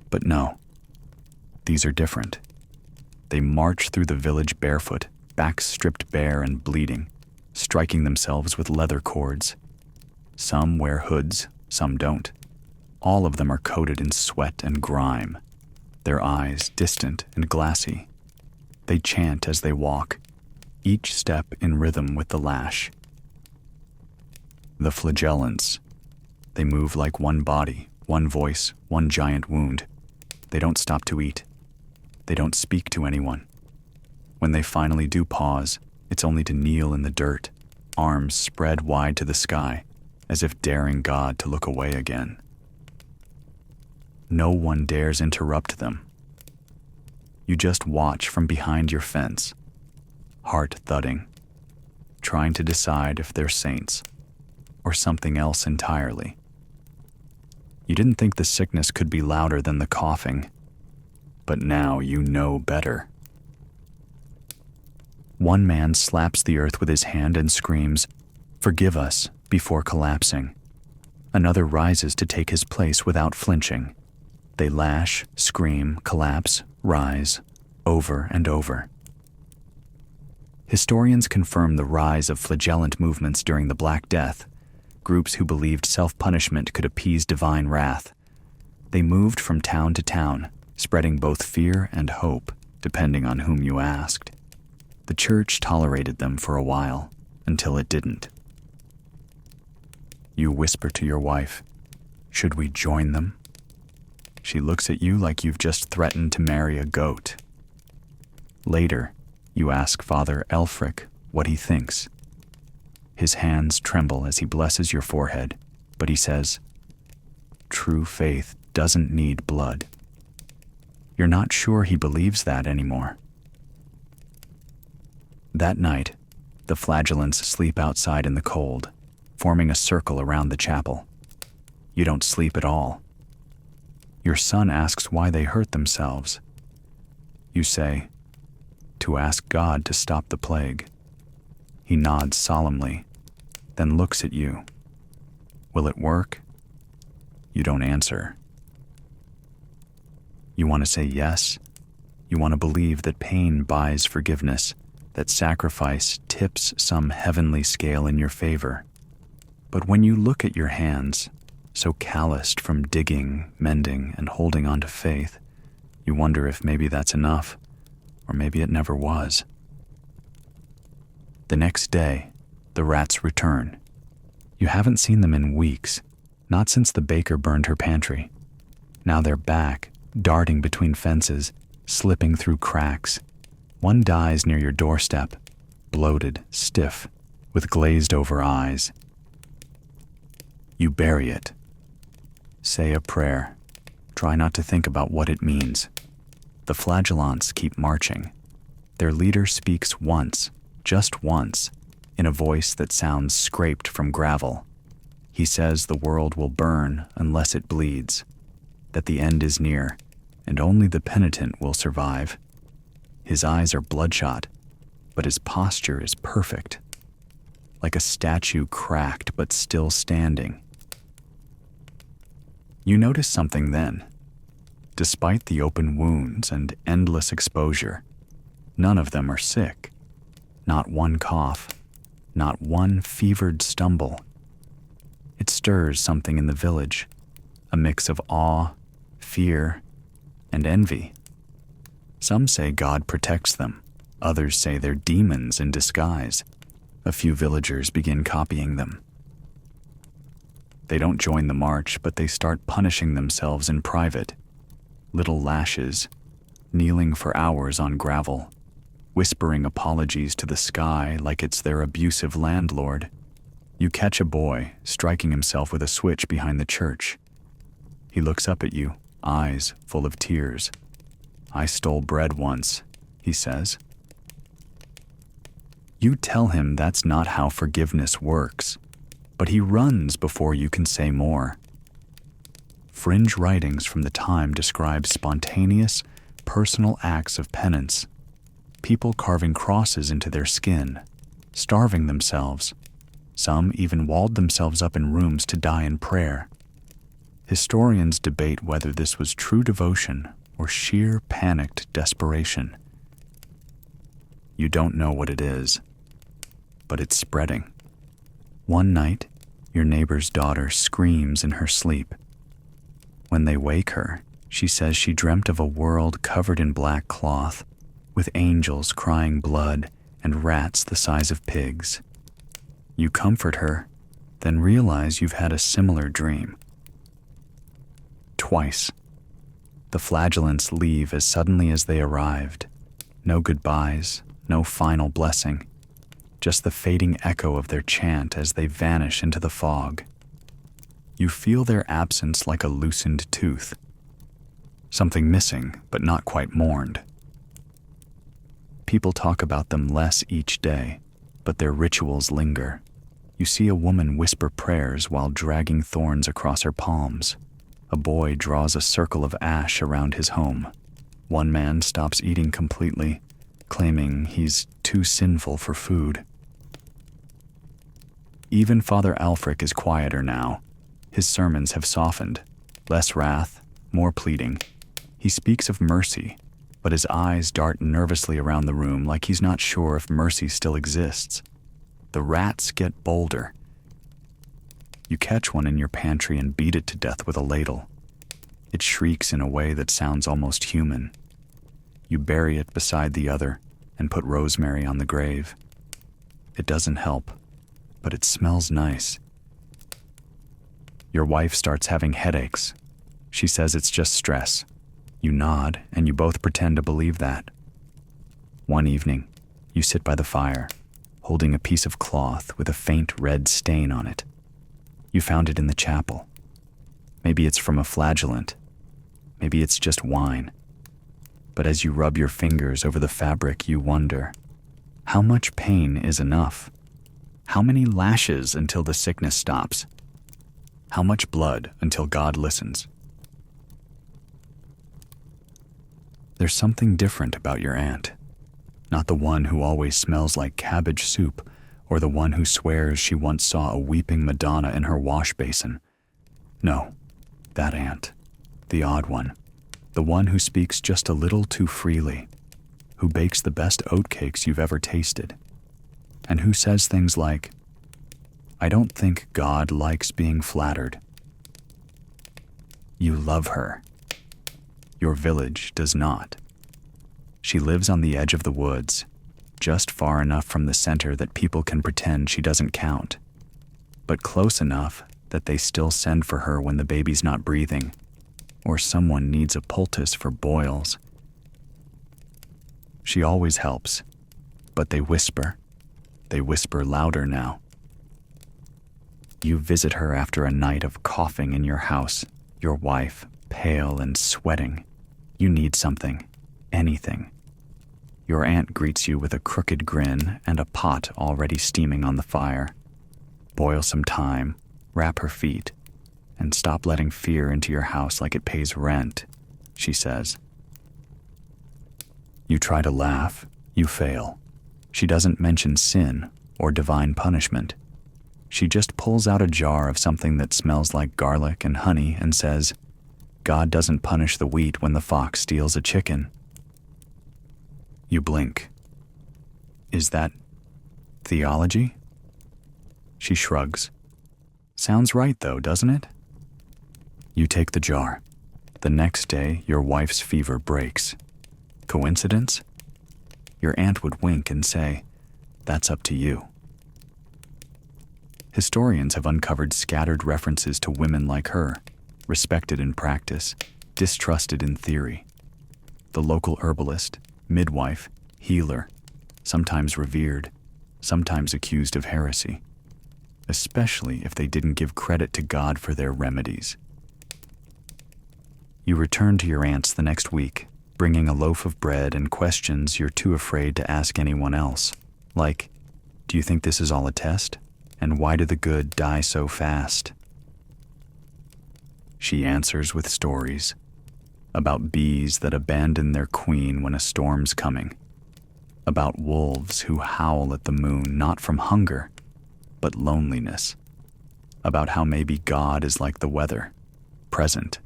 But no, these are different. They march through the village barefoot, backs stripped bare and bleeding, striking themselves with leather cords. Some wear hoods, some don't. All of them are coated in sweat and grime, their eyes distant and glassy. They chant as they walk, each step in rhythm with the lash. The flagellants. They move like one body, one voice, one giant wound. They don't stop to eat. They don't speak to anyone. When they finally do pause, it's only to kneel in the dirt, arms spread wide to the sky, as if daring God to look away again. No one dares interrupt them. You just watch from behind your fence, heart thudding, trying to decide if they're saints or something else entirely. You didn't think the sickness could be louder than the coughing, but now you know better. One man slaps the earth with his hand and screams, "Forgive us," before collapsing. Another rises to take his place without flinching. They lash, scream, collapse, rise, over and over. Historians confirm the rise of flagellant movements during the Black Death, groups who believed self-punishment could appease divine wrath. They moved from town to town, spreading both fear and hope, depending on whom you asked. The church tolerated them for a while, until it didn't. You whisper to your wife, "Should we join them?" She looks at you like you've just threatened to marry a goat. Later, you ask Father Elfric what he thinks. His hands tremble as he blesses your forehead, but he says, "True faith doesn't need blood." You're not sure he believes that anymore. That night, the flagellants sleep outside in the cold, forming a circle around the chapel. You don't sleep at all. Your son asks why they hurt themselves. You say, "To ask God to stop the plague." He nods solemnly, then looks at you. Will it work? You don't answer. You want to say yes. You want to believe that pain buys forgiveness, that sacrifice tips some heavenly scale in your favor. But when you look at your hands, so calloused from digging, mending, and holding on to faith, you wonder if maybe that's enough, or maybe it never was. The next day, the rats return. You haven't seen them in weeks, not since the baker burned her pantry. Now they're back, darting between fences, slipping through cracks. One dies near your doorstep, bloated, stiff, with glazed-over eyes. You bury it. Say a prayer. Try not to think about what it means. The flagellants keep marching. Their leader speaks once, just once, in a voice that sounds scraped from gravel. He says the world will burn unless it bleeds, that the end is near, and only the penitent will survive. His eyes are bloodshot, but his posture is perfect, like a statue cracked but still standing. You notice something then. Despite the open wounds and endless exposure, none of them are sick. Not one cough, not one fevered stumble. It stirs something in the village, a mix of awe, fear, and envy. Some say God protects them. Others say they're demons in disguise. A few villagers begin copying them. They don't join the march, but they start punishing themselves in private. Little lashes, kneeling for hours on gravel, whispering apologies to the sky like it's their abusive landlord. You catch a boy striking himself with a switch behind the church. He looks up at you, eyes full of tears. "I stole bread once," he says. You tell him that's not how forgiveness works, but he runs before you can say more. Fringe writings from the time describe spontaneous, personal acts of penance, people carving crosses into their skin, starving themselves. Some even walled themselves up in rooms to die in prayer. Historians debate whether this was true devotion or sheer panicked desperation. You don't know what it is, but it's spreading. One night, Your neighbor's daughter screams in her sleep. When they wake her, she says she dreamt of a world covered in black cloth, with angels crying blood and rats the size of pigs. You comfort her, then realize you've had a similar dream. Twice. The flagellants leave as suddenly as they arrived. No goodbyes, no final blessing, just the fading echo of their chant as they vanish into the fog. You feel their absence like a loosened tooth. Something missing, but not quite mourned. People talk about them less each day, but their rituals linger. You see a woman whisper prayers while dragging thorns across her palms. A boy draws a circle of ash around his home. One man stops eating completely, claiming he's too sinful for food. Even Father Alfric is quieter now. His sermons have softened. Less wrath, more pleading. He speaks of mercy, but his eyes dart nervously around the room like he's not sure if mercy still exists. The rats get bolder. You catch one in your pantry and beat it to death with a ladle. It shrieks in a way that sounds almost human. You bury it beside the other and put rosemary on the grave. It doesn't help, but it smells nice. Your wife starts having headaches. She says it's just stress. You nod, and you both pretend to believe that. One evening, you sit by the fire, holding a piece of cloth with a faint red stain on it. You found it in the chapel. Maybe it's from a flagellant. Maybe it's just wine. But as you rub your fingers over the fabric, you wonder, how much pain is enough? How many lashes until the sickness stops? How much blood until God listens? There's something different about your aunt. Not the one who always smells like cabbage soup, or the one who swears she once saw a weeping Madonna in her wash basin. No, that aunt, the odd one, the one who speaks just a little too freely, who bakes the best oatcakes you've ever tasted, and who says things like, "I don't think God likes being flattered." You love her. Your village does not. She lives on the edge of the woods, just far enough from the center that people can pretend she doesn't count, but close enough that they still send for her when the baby's not breathing, or someone needs a poultice for boils. She always helps, but they whisper. They whisper louder now. You visit her after a night of coughing in your house, your wife, pale and sweating. You need something, anything. Your aunt greets you with a crooked grin and a pot already steaming on the fire. Boil some thyme, wrap her feet, and stop letting fear into your house like it pays rent, she says. You try to laugh, you fail. She doesn't mention sin or divine punishment. She just pulls out a jar of something that smells like garlic and honey and says, "God doesn't punish the wheat when the fox steals a chicken." You blink. Is that theology? She shrugs. Sounds right though, doesn't it? You take the jar. The next day, your wife's fever breaks. Coincidence? Your aunt would wink and say, "That's up to you." Historians have uncovered scattered references to women like her, respected in practice, distrusted in theory. The local herbalist, midwife, healer, sometimes revered, sometimes accused of heresy, especially if they didn't give credit to God for their remedies. You return to your aunt's the next week, bringing a loaf of bread and questions you're too afraid to ask anyone else, like, "Do you think this is all a test? And why do the good die so fast?" She answers with stories about bees that abandon their queen when a storm's coming, about wolves who howl at the moon not from hunger, but loneliness, about how maybe God is like the weather, present,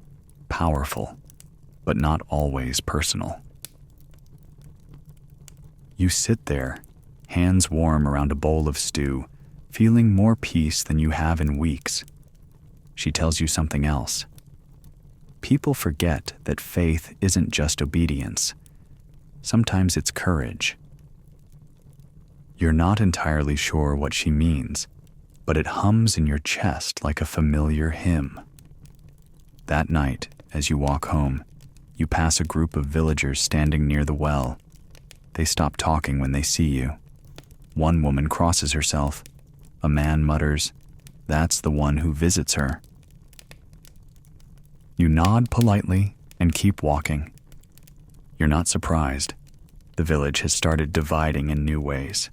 powerful, but not always personal. You sit there, hands warm around a bowl of stew, feeling more peace than you have in weeks. She tells you something else. People forget that faith isn't just obedience. Sometimes it's courage. You're not entirely sure what she means, but it hums in your chest like a familiar hymn. That night, as you walk home, you pass a group of villagers standing near the well. They stop talking when they see you. One woman crosses herself. A man mutters, "That's the one who visits her." You nod politely and keep walking. You're not surprised. The village has started dividing in new ways.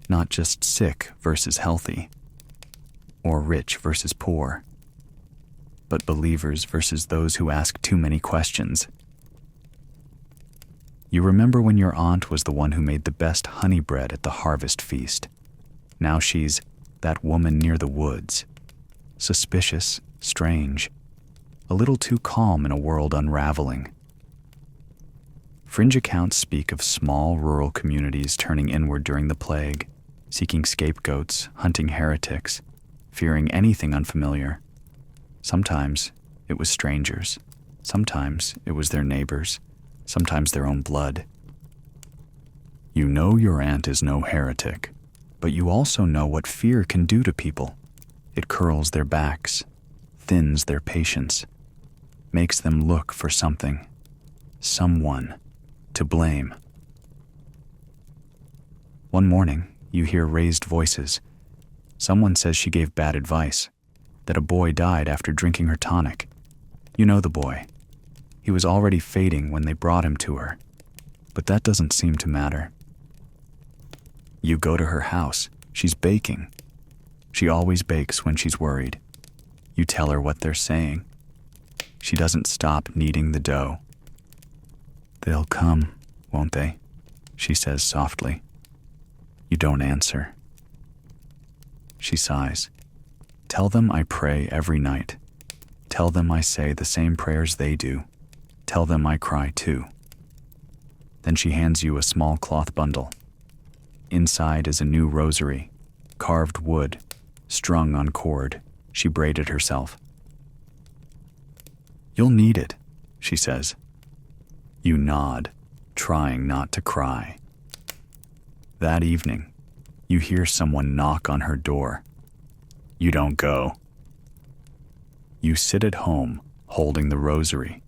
Not just sick versus healthy, or rich versus poor, but believers versus those who ask too many questions. You remember when your aunt was the one who made the best honey bread at the harvest feast. Now she's that woman near the woods, suspicious, strange, a little too calm in a world unraveling. Fringe accounts speak of small rural communities turning inward during the plague, seeking scapegoats, hunting heretics, fearing anything unfamiliar. Sometimes it was strangers. Sometimes it was their neighbors. Sometimes their own blood. You know your aunt is no heretic, but you also know what fear can do to people. It curls their backs, thins their patience, makes them look for something, someone to blame. One morning, you hear raised voices. Someone says she gave bad advice, that a boy died after drinking her tonic. You know the boy. He was already fading when they brought him to her, but that doesn't seem to matter. You go to her house. She's baking. She always bakes when she's worried. You tell her what they're saying. She doesn't stop kneading the dough. "They'll come, won't they?" she says softly. You don't answer. She sighs. "Tell them I pray every night. Tell them I say the same prayers they do. Tell them I cry too." Then she hands you a small cloth bundle. Inside is a new rosary, carved wood, strung on cord. She braided herself. "You'll need it," she says. You nod, trying not to cry. That evening, you hear someone knock on her door. You don't go. You sit at home, holding the rosary.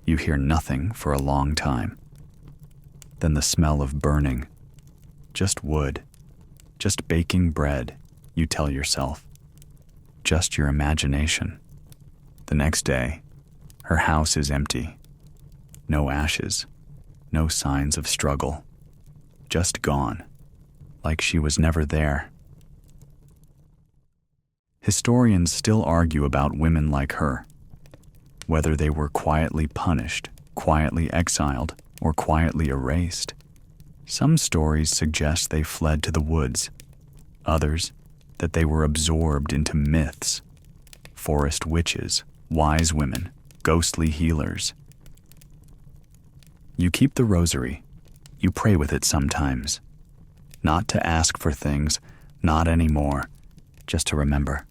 You hear nothing for a long time. Then the smell of burning. Just wood. Just baking bread, you tell yourself. Just your imagination. The next day, her house is empty. No ashes. No signs of struggle. Just gone. Like she was never there. Historians still argue about women like her. Whether they were quietly punished, quietly exiled, or quietly erased. Some stories suggest they fled to the woods. Others, that they were absorbed into myths. Forest witches, wise women, ghostly healers. You keep the rosary. You pray with it sometimes. Not to ask for things, not anymore, just to remember.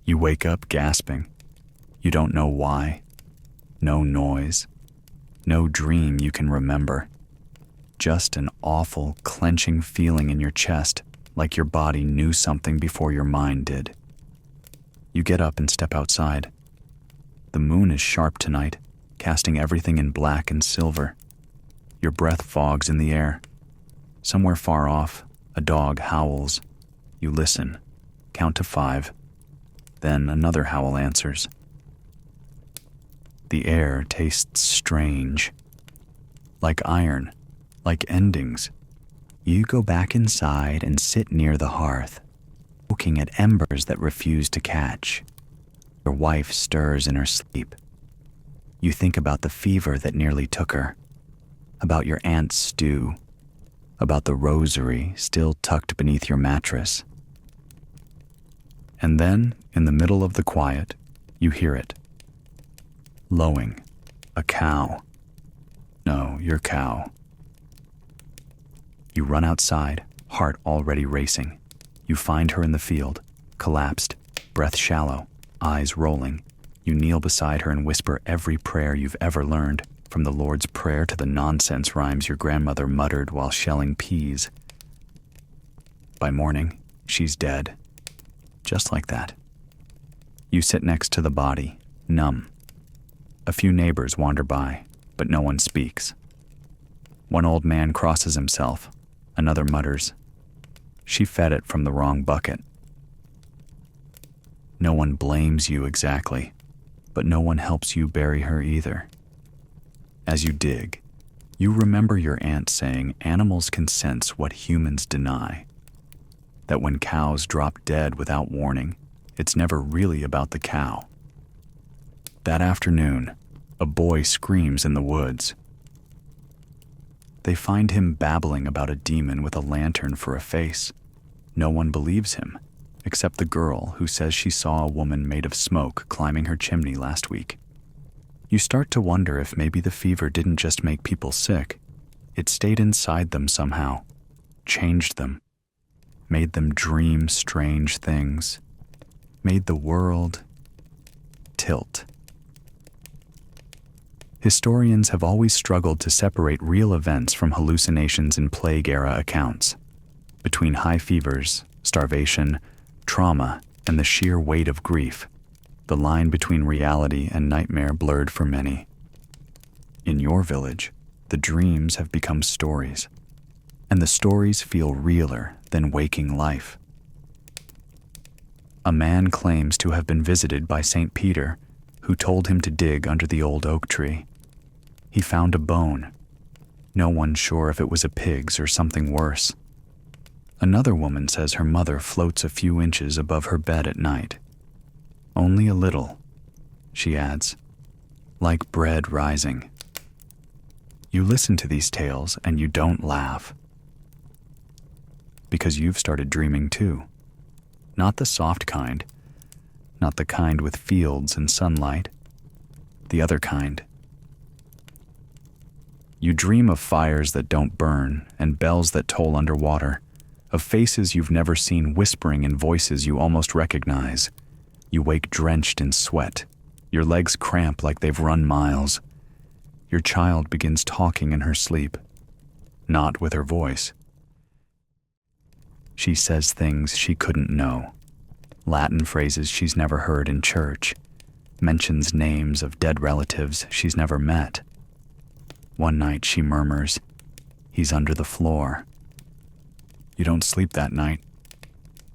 You wake up gasping. You don't know why. No noise. No dream you can remember. Just an awful, clenching feeling in your chest, like your body knew something before your mind did. You get up and step outside. The moon is sharp tonight, casting everything in black and silver. Your breath fogs in the air. Somewhere far off, a dog howls. You listen, count to 5. Then another howl answers. The air tastes strange. Like iron, like endings. You go back inside and sit near the hearth, poking at embers that refuse to catch. Your wife stirs in her sleep. You think about the fever that nearly took her, about your aunt's stew, about the rosary still tucked beneath your mattress. And then, in the middle of the quiet, you hear it. Lowing. A cow. No, your cow. You run outside, heart already racing. You find her in the field, collapsed, breath shallow, eyes rolling. You kneel beside her and whisper every prayer you've ever learned, from the Lord's Prayer to the nonsense rhymes your grandmother muttered while shelling peas. By morning, she's dead. Just like that. You sit next to the body, numb. A few neighbors wander by, but no one speaks. One old man crosses himself. Another mutters, "She fed it from the wrong bucket." No one blames you exactly, but no one helps you bury her either. As you dig, you remember your aunt saying animals can sense what humans deny. That when cows drop dead without warning, it's never really about the cow. That afternoon, a boy screams in the woods. They find him babbling about a demon with a lantern for a face. No one believes him, except the girl who says she saw a woman made of smoke climbing her chimney last week. You start to wonder if maybe the fever didn't just make people sick. It stayed inside them somehow, changed them, made them dream strange things, made the world tilt. Historians have always struggled to separate real events from hallucinations in plague-era accounts. Between high fevers, starvation, trauma, and the sheer weight of grief, the line between reality and nightmare blurred for many. In your village, the dreams have become stories, and the stories feel realer than waking life. A man claims to have been visited by St. Peter, who told him to dig under the old oak tree. He found a bone. No one sure if it was a pig's or something worse. Another woman says her mother floats a few inches above her bed at night. Only a little, she adds, like bread rising. You listen to these tales and you don't laugh. Because you've started dreaming too. Not the soft kind, not the kind with fields and sunlight, the other kind. You dream of fires that don't burn and bells that toll underwater, of faces you've never seen whispering in voices you almost recognize. You wake drenched in sweat. Your legs cramp like they've run miles. Your child begins talking in her sleep, not with her voice. She says things she couldn't know, Latin phrases she's never heard in church, mentions names of dead relatives she's never met. One night she murmurs, "He's under the floor." You don't sleep that night.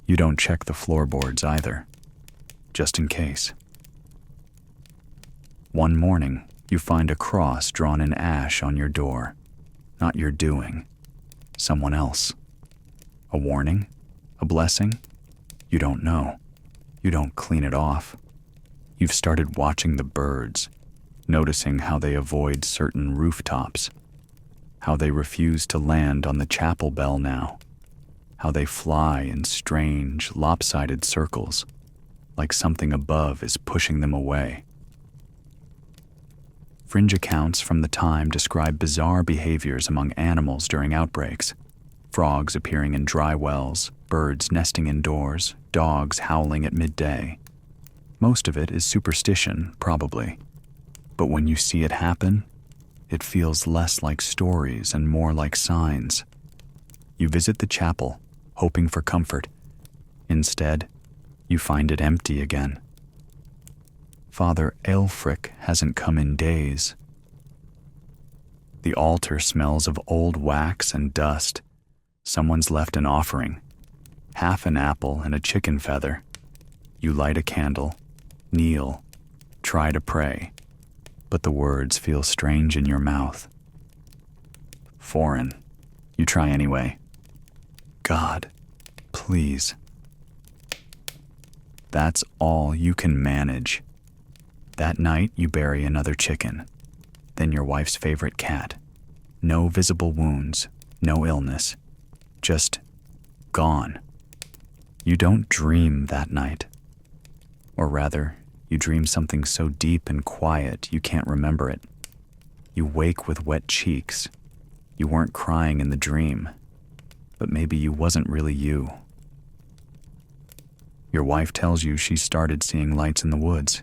You don't check the floorboards either, just in case. One morning, you find a cross drawn in ash on your door. Not your doing, someone else. A warning? A blessing? You don't know. You don't clean it off. You've started watching the birds, noticing how they avoid certain rooftops, how they refuse to land on the chapel bell now, how they fly in strange, lopsided circles, like something above is pushing them away. Fringe accounts from the time describe bizarre behaviors among animals during outbreaks. Frogs appearing in dry wells, birds nesting indoors, dogs howling at midday. Most of it is superstition, probably. But when you see it happen, it feels less like stories and more like signs. You visit the chapel, hoping for comfort. Instead, you find it empty again. Father Aelfric hasn't come in days. The altar smells of old wax and dust. Someone's left an offering, half an apple and a chicken feather. You light a candle, kneel, try to pray, but the words feel strange in your mouth. Foreign. You try anyway. God, please. That's all you can manage. That night you bury another chicken, then your wife's favorite cat. No visible wounds, no illness. Just gone. You don't dream that night. Or rather, you dream something so deep and quiet you can't remember it. You wake with wet cheeks. You weren't crying in the dream. but maybe you wasn't really you. Your wife tells you she started seeing lights in the woods.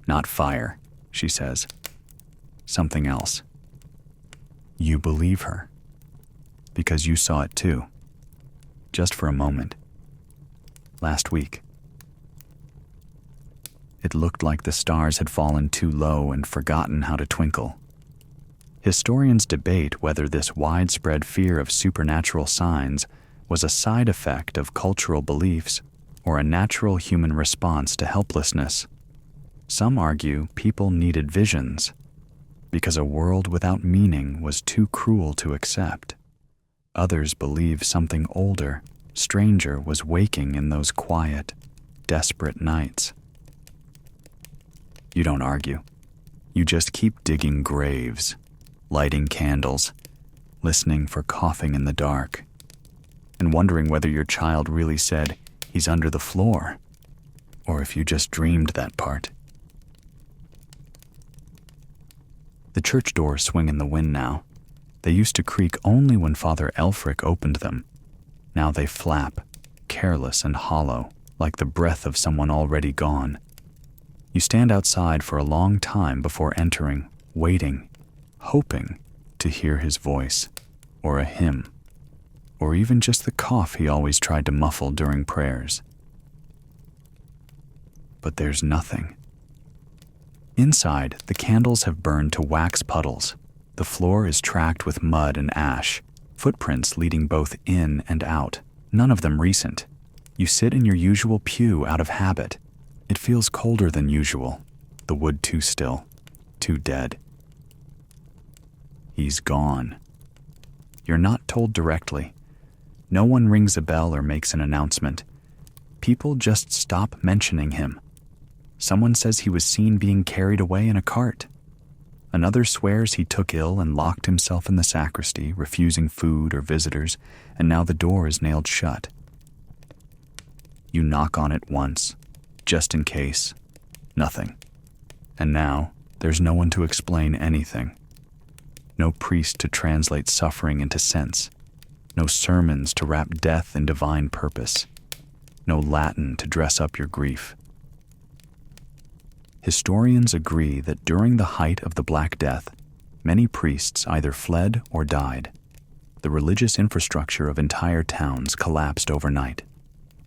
Not fire, she says. Something else. You believe her, because you saw it too, just for a moment, last week. It looked like the stars had fallen too low and forgotten how to twinkle. Historians debate whether this widespread fear of supernatural signs was a side effect of cultural beliefs or a natural human response to helplessness. Some argue people needed visions because a world without meaning was too cruel to accept. Others believe something older, stranger was waking in those quiet, desperate nights. You don't argue. You just keep digging graves, lighting candles, listening for coughing in the dark, and wondering whether your child really said, "He's under the floor," or if you just dreamed that part. The church doors swing in the wind now. They used to creak only when Father Elfric opened them. Now they flap, careless and hollow, like the breath of someone already gone. You stand outside for a long time before entering, waiting, hoping to hear his voice, or a hymn, or even just the cough he always tried to muffle during prayers. But there's nothing. Inside, the candles have burned to wax puddles. The floor is tracked with mud and ash, footprints leading both in and out, none of them recent. You sit in your usual pew out of habit. It feels colder than usual, the wood too still, too dead. He's gone. You're not told directly. No one rings a bell or makes an announcement. People just stop mentioning him. Someone says he was seen being carried away in a cart. Another swears he took ill and locked himself in the sacristy, refusing food or visitors, and now the door is nailed shut. You knock on it once, just in case. Nothing. And now, there's no one to explain anything. No priest to translate suffering into sense. No sermons to wrap death in divine purpose. No Latin to dress up your grief. Historians agree that during the height of the Black Death, many priests either fled or died. The religious infrastructure of entire towns collapsed overnight,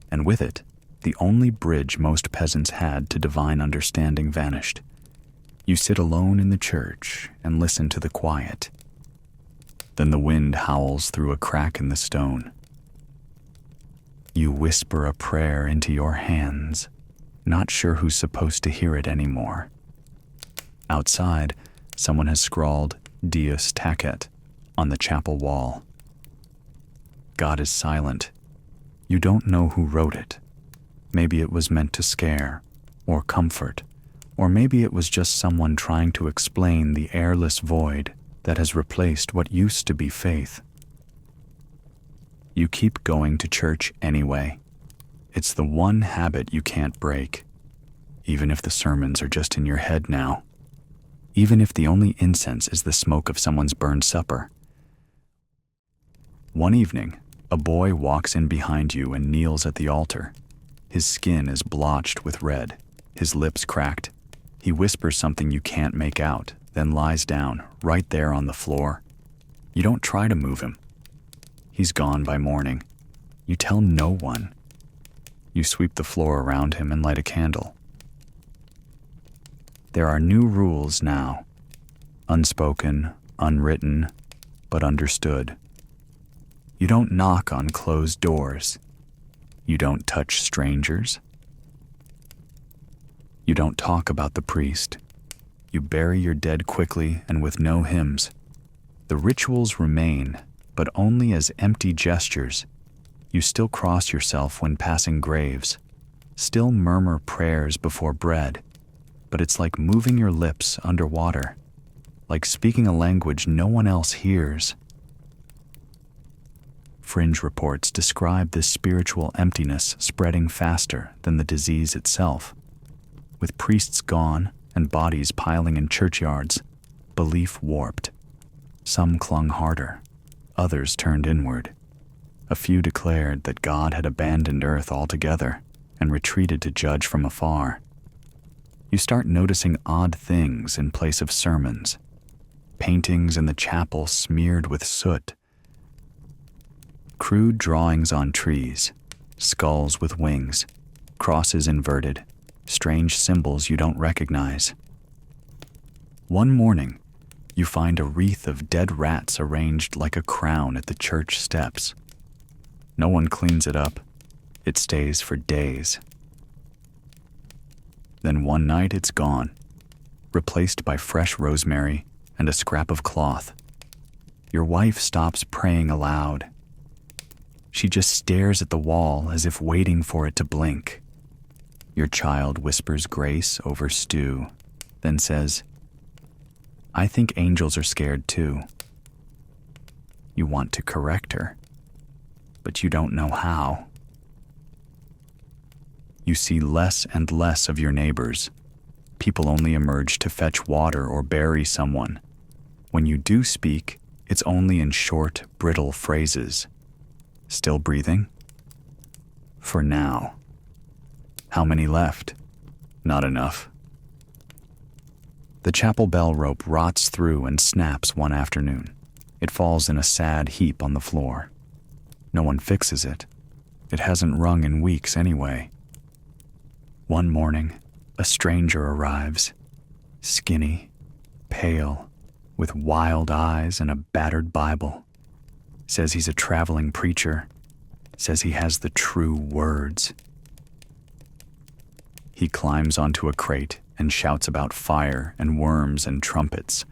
and with it, the only bridge most peasants had to divine understanding vanished. You sit alone in the church and listen to the quiet. Then the wind howls through a crack in the stone. You whisper a prayer into your hands, not sure who's supposed to hear it anymore. Outside, someone has scrawled Deus tacet on the chapel wall. God is silent. You don't know who wrote it. Maybe it was meant to scare, or comfort, or maybe it was just someone trying to explain the airless void that has replaced what used to be faith. You keep going to church anyway. It's the one habit you can't break, even if the sermons are just in your head now, even if the only incense is the smoke of someone's burned supper. One evening, a boy walks in behind you and kneels at the altar. His skin is blotched with red, his lips cracked. He whispers something you can't make out, then lies down, right there on the floor. You don't try to move him. He's gone by morning. You tell no one. You sweep the floor around him and light a candle. There are new rules now. Unspoken, unwritten, but understood. You don't knock on closed doors. You don't touch strangers. You don't talk about the priest. You bury your dead quickly and with no hymns. The rituals remain, but only as empty gestures. You still cross yourself when passing graves, still murmur prayers before bread, but it's like moving your lips underwater, like speaking a language no one else hears. Fringe reports describe this spiritual emptiness spreading faster than the disease itself. With priests gone and bodies piling in churchyards, belief warped. Some clung harder, others turned inward. A few declared that God had abandoned earth altogether and retreated to judge from afar. You start noticing odd things in place of sermons. Paintings in the chapel smeared with soot. Crude drawings on trees, skulls with wings, crosses inverted, strange symbols you don't recognize. One morning, you find a wreath of dead rats arranged like a crown at the church steps. No one cleans it up. It stays for days. Then one night it's gone, replaced by fresh rosemary and a scrap of cloth. Your wife stops praying aloud. She just stares at the wall as if waiting for it to blink. Your child whispers grace over stew, then says, "I think angels are scared too." You want to correct her, but you don't know how. You see less and less of your neighbors. People only emerge to fetch water or bury someone. When you do speak, it's only in short, brittle phrases. Still breathing? For now. How many left? Not enough. The chapel bell rope rots through and snaps one afternoon. It falls in a sad heap on the floor. No one fixes it. It hasn't rung in weeks anyway. One morning, a stranger arrives, skinny, pale, with wild eyes and a battered Bible. Says he's a traveling preacher. Says he has the true words. He climbs onto a crate and shouts about fire and worms and trumpets,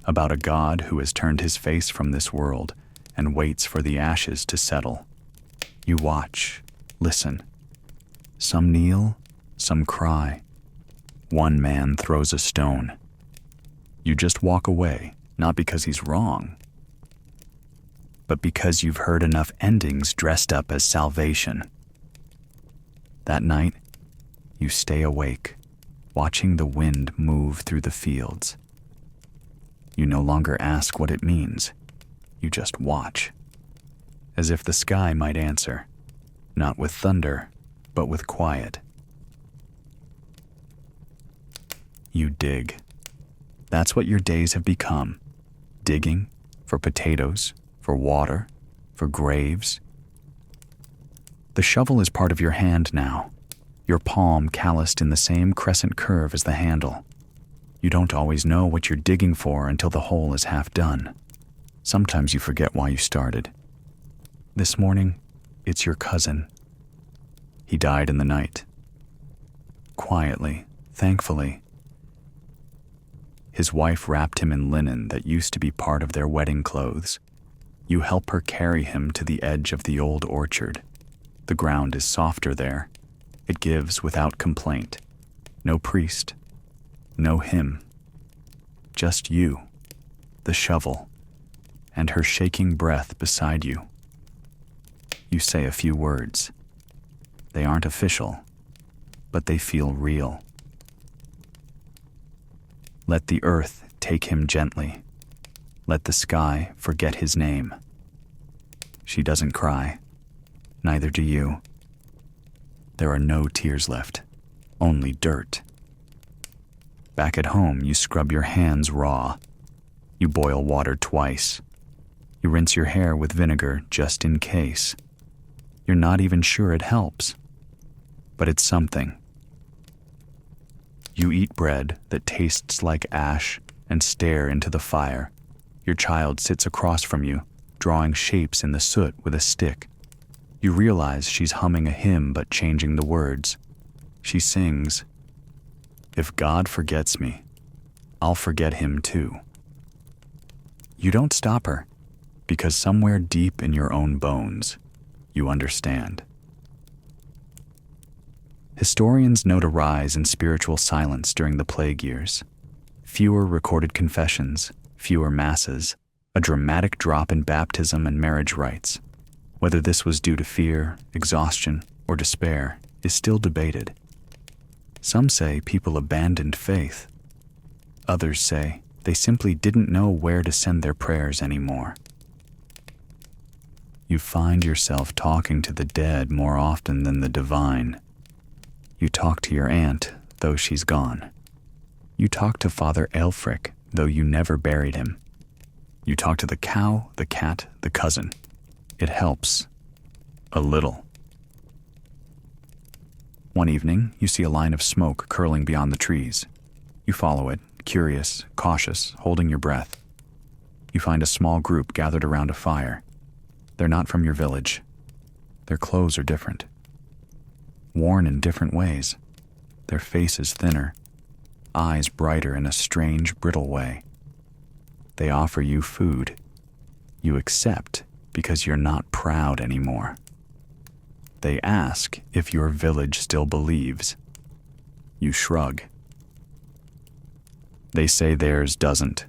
about a God who has turned his face from this world and waits for the ashes to settle. You watch, listen. Some kneel, some cry. One man throws a stone. You just walk away, not because he's wrong, but because you've heard enough endings dressed up as salvation. That night, you stay awake, watching the wind move through the fields. You no longer ask what it means. You just watch, as if the sky might answer, not with thunder, but with quiet. You dig. That's what your days have become. Digging for potatoes, for water, for graves. The shovel is part of your hand now, your palm calloused in the same crescent curve as the handle. You don't always know what you're digging for until the hole is half done. Sometimes you forget why you started. This morning, it's your cousin. He died in the night. Quietly, thankfully. His wife wrapped him in linen that used to be part of their wedding clothes. You help her carry him to the edge of the old orchard. The ground is softer there. It gives without complaint. No priest, no hymn. Just you, the shovel, and her shaking breath beside you. You say a few words. They aren't official, but they feel real. Let the earth take him gently. Let the sky forget his name. She doesn't cry. Neither do you. There are no tears left, only dirt. Back at home, you scrub your hands raw. You boil water twice. You rinse your hair with vinegar just in case. You're not even sure it helps, but it's something. You eat bread that tastes like ash and stare into the fire. Your child sits across from you, drawing shapes in the soot with a stick. You realize she's humming a hymn but changing the words. She sings, "If God forgets me, I'll forget him too." You don't stop her, because somewhere deep in your own bones, you understand. Historians note a rise in spiritual silence during the plague years. Fewer recorded confessions, fewer masses, a dramatic drop in baptism and marriage rites. Whether this was due to fear, exhaustion, or despair is still debated. Some say people abandoned faith. Others say they simply didn't know where to send their prayers anymore. You find yourself talking to the dead more often than the divine. You talk to your aunt, though she's gone. You talk to Father Elfric, though you never buried him. You talk to the cow, the cat, the cousin. It helps. A little. One evening, you see a line of smoke curling beyond the trees. You follow it, curious, cautious, holding your breath. You find a small group gathered around a fire. They're not from your village. Their clothes are different. Worn in different ways. Their faces thinner, eyes brighter in a strange, brittle way. They offer you food. You accept because you're not proud anymore. They ask if your village still believes. You shrug. They say theirs doesn't.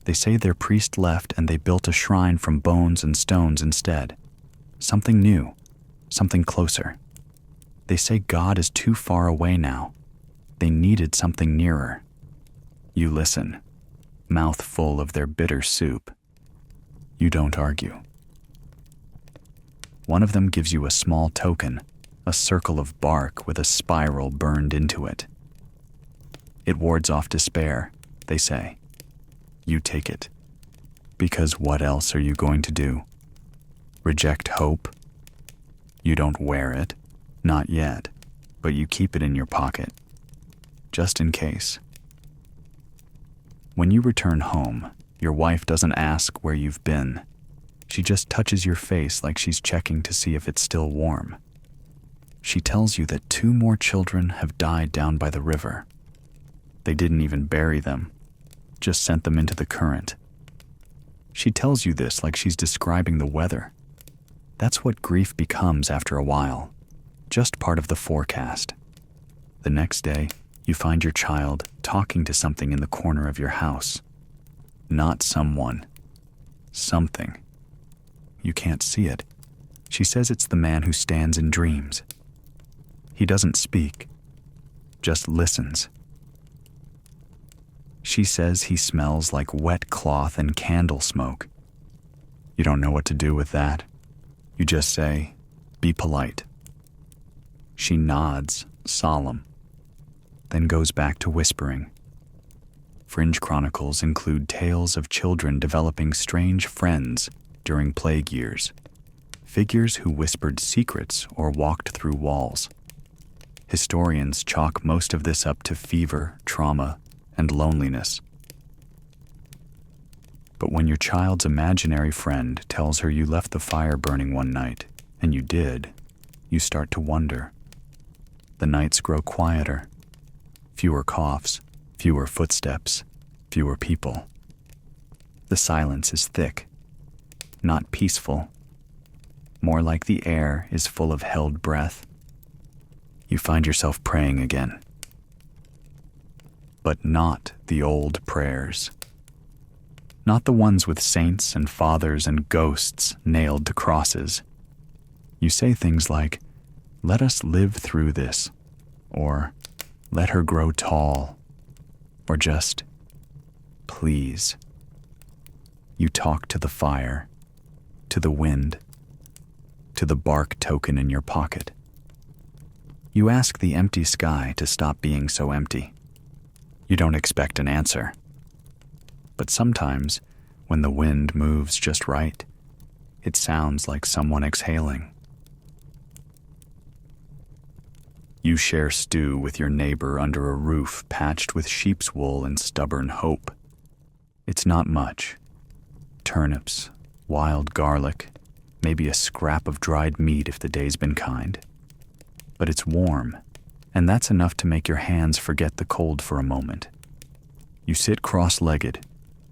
They say their priest left and they built a shrine from bones and stones instead. Something new, something closer. They say God is too far away now. They needed something nearer. You listen, mouth full of their bitter soup. You don't argue. One of them gives you a small token, a circle of bark with a spiral burned into it. It wards off despair, they say. You take it. Because what else are you going to do? Reject hope? You don't wear it, not yet, but you keep it in your pocket, just in case. When you return home, your wife doesn't ask where you've been. She just touches your face like she's checking to see if it's still warm. She tells you that 2 more children have died down by the river. They didn't even bury them, just sent them into the current. She tells you this like she's describing the weather. That's what grief becomes after a while, just part of the forecast. The next day, you find your child talking to something in the corner of your house. Not someone. Something. You can't see it. She says it's the man who stands in dreams. He doesn't speak, just listens. She says he smells like wet cloth and candle smoke. You don't know what to do with that. You just say, be polite. She nods, solemn, then goes back to whispering. Fringe chronicles include tales of children developing strange friends during plague years, figures who whispered secrets or walked through walls. Historians chalk most of this up to fever, trauma, and loneliness. But when your child's imaginary friend tells her you left the fire burning one night, and you did, you start to wonder. The nights grow quieter. Fewer coughs, fewer footsteps, fewer people. The silence is thick, not peaceful. More like the air is full of held breath. You find yourself praying again. But not the old prayers. Not the ones with saints and fathers and ghosts nailed to crosses. You say things like, let us live through this, or let her grow tall, or just, please. You talk to the fire, to the wind, to the bark token in your pocket. You ask the empty sky to stop being so empty. You don't expect an answer. But sometimes, when the wind moves just right, it sounds like someone exhaling. You share stew with your neighbor under a roof patched with sheep's wool and stubborn hope. It's not much. Turnips, wild garlic, maybe a scrap of dried meat if the day's been kind. But it's warm, and that's enough to make your hands forget the cold for a moment. You sit cross-legged,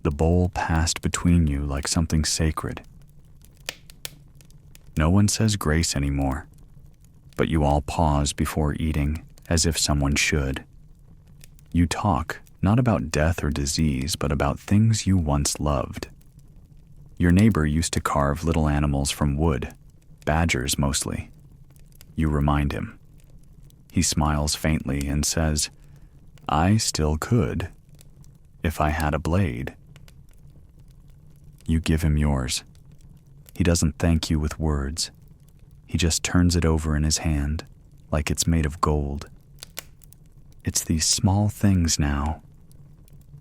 the bowl passed between you like something sacred. No one says grace anymore, but you all pause before eating as if someone should. You talk, not about death or disease, but about things you once loved. Your neighbor used to carve little animals from wood, badgers mostly. You remind him. He smiles faintly and says, I still could, if I had a blade. You give him yours. He doesn't thank you with words. He just turns it over in his hand, like it's made of gold. It's these small things now.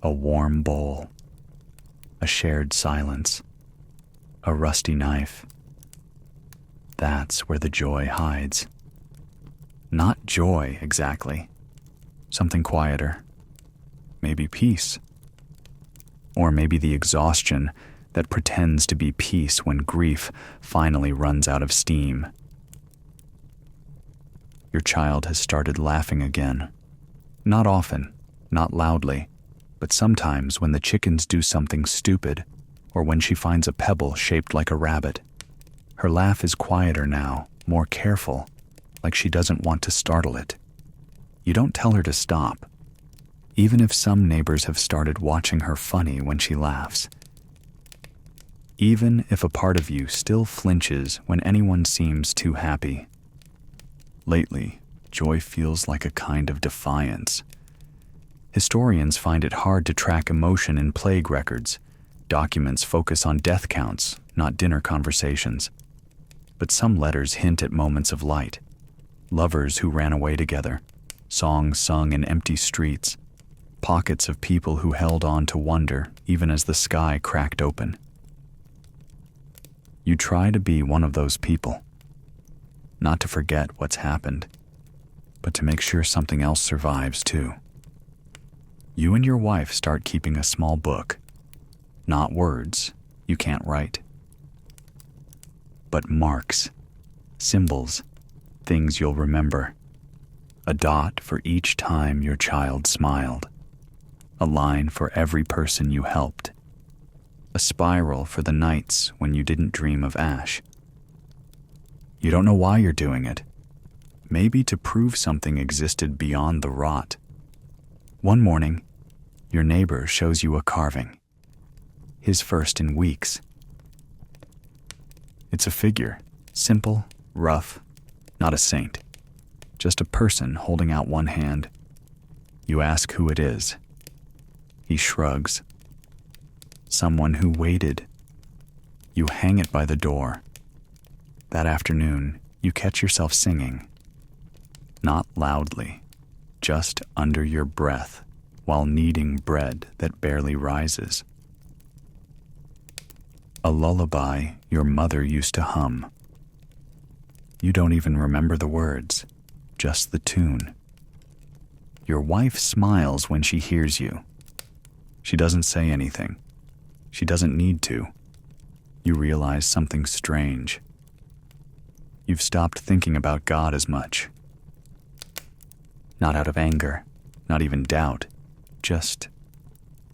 A warm bowl, a shared silence, a rusty knife. That's where the joy hides. Not joy, exactly. Something quieter. Maybe peace. Or maybe the exhaustion that pretends to be peace when grief finally runs out of steam. Your child has started laughing again. Not often, not loudly, but sometimes when the chickens do something stupid, or when she finds a pebble shaped like a rabbit. Her laugh is quieter now, more careful, like she doesn't want to startle it. You don't tell her to stop, even if some neighbors have started watching her funny when she laughs. Even if a part of you still flinches when anyone seems too happy. Lately, joy feels like a kind of defiance. Historians find it hard to track emotion in plague records. Documents focus on death counts, not dinner conversations. But some letters hint at moments of light. Lovers who ran away together, songs sung in empty streets, pockets of people who held on to wonder even as the sky cracked open. You try to be one of those people. Not to forget what's happened, but to make sure something else survives too. You and your wife start keeping a small book. Not words, you can't write. But marks, symbols, things you'll remember. A dot for each time your child smiled. A line for every person you helped. A spiral for the nights when you didn't dream of ash. You don't know why you're doing it. Maybe to prove something existed beyond the rot. One morning, your neighbor shows you a carving. His first in weeks. It's a figure, simple, rough, not a saint. Just a person holding out one hand. You ask who it is. He shrugs. Someone who waited. You hang it by the door. That afternoon, you catch yourself singing. Not loudly, just under your breath, while kneading bread that barely rises. A lullaby your mother used to hum. You don't even remember the words, just the tune. Your wife smiles when she hears you. She doesn't say anything. She doesn't need to. You realize something strange. You've stopped thinking about God as much. Not out of anger, not even doubt, just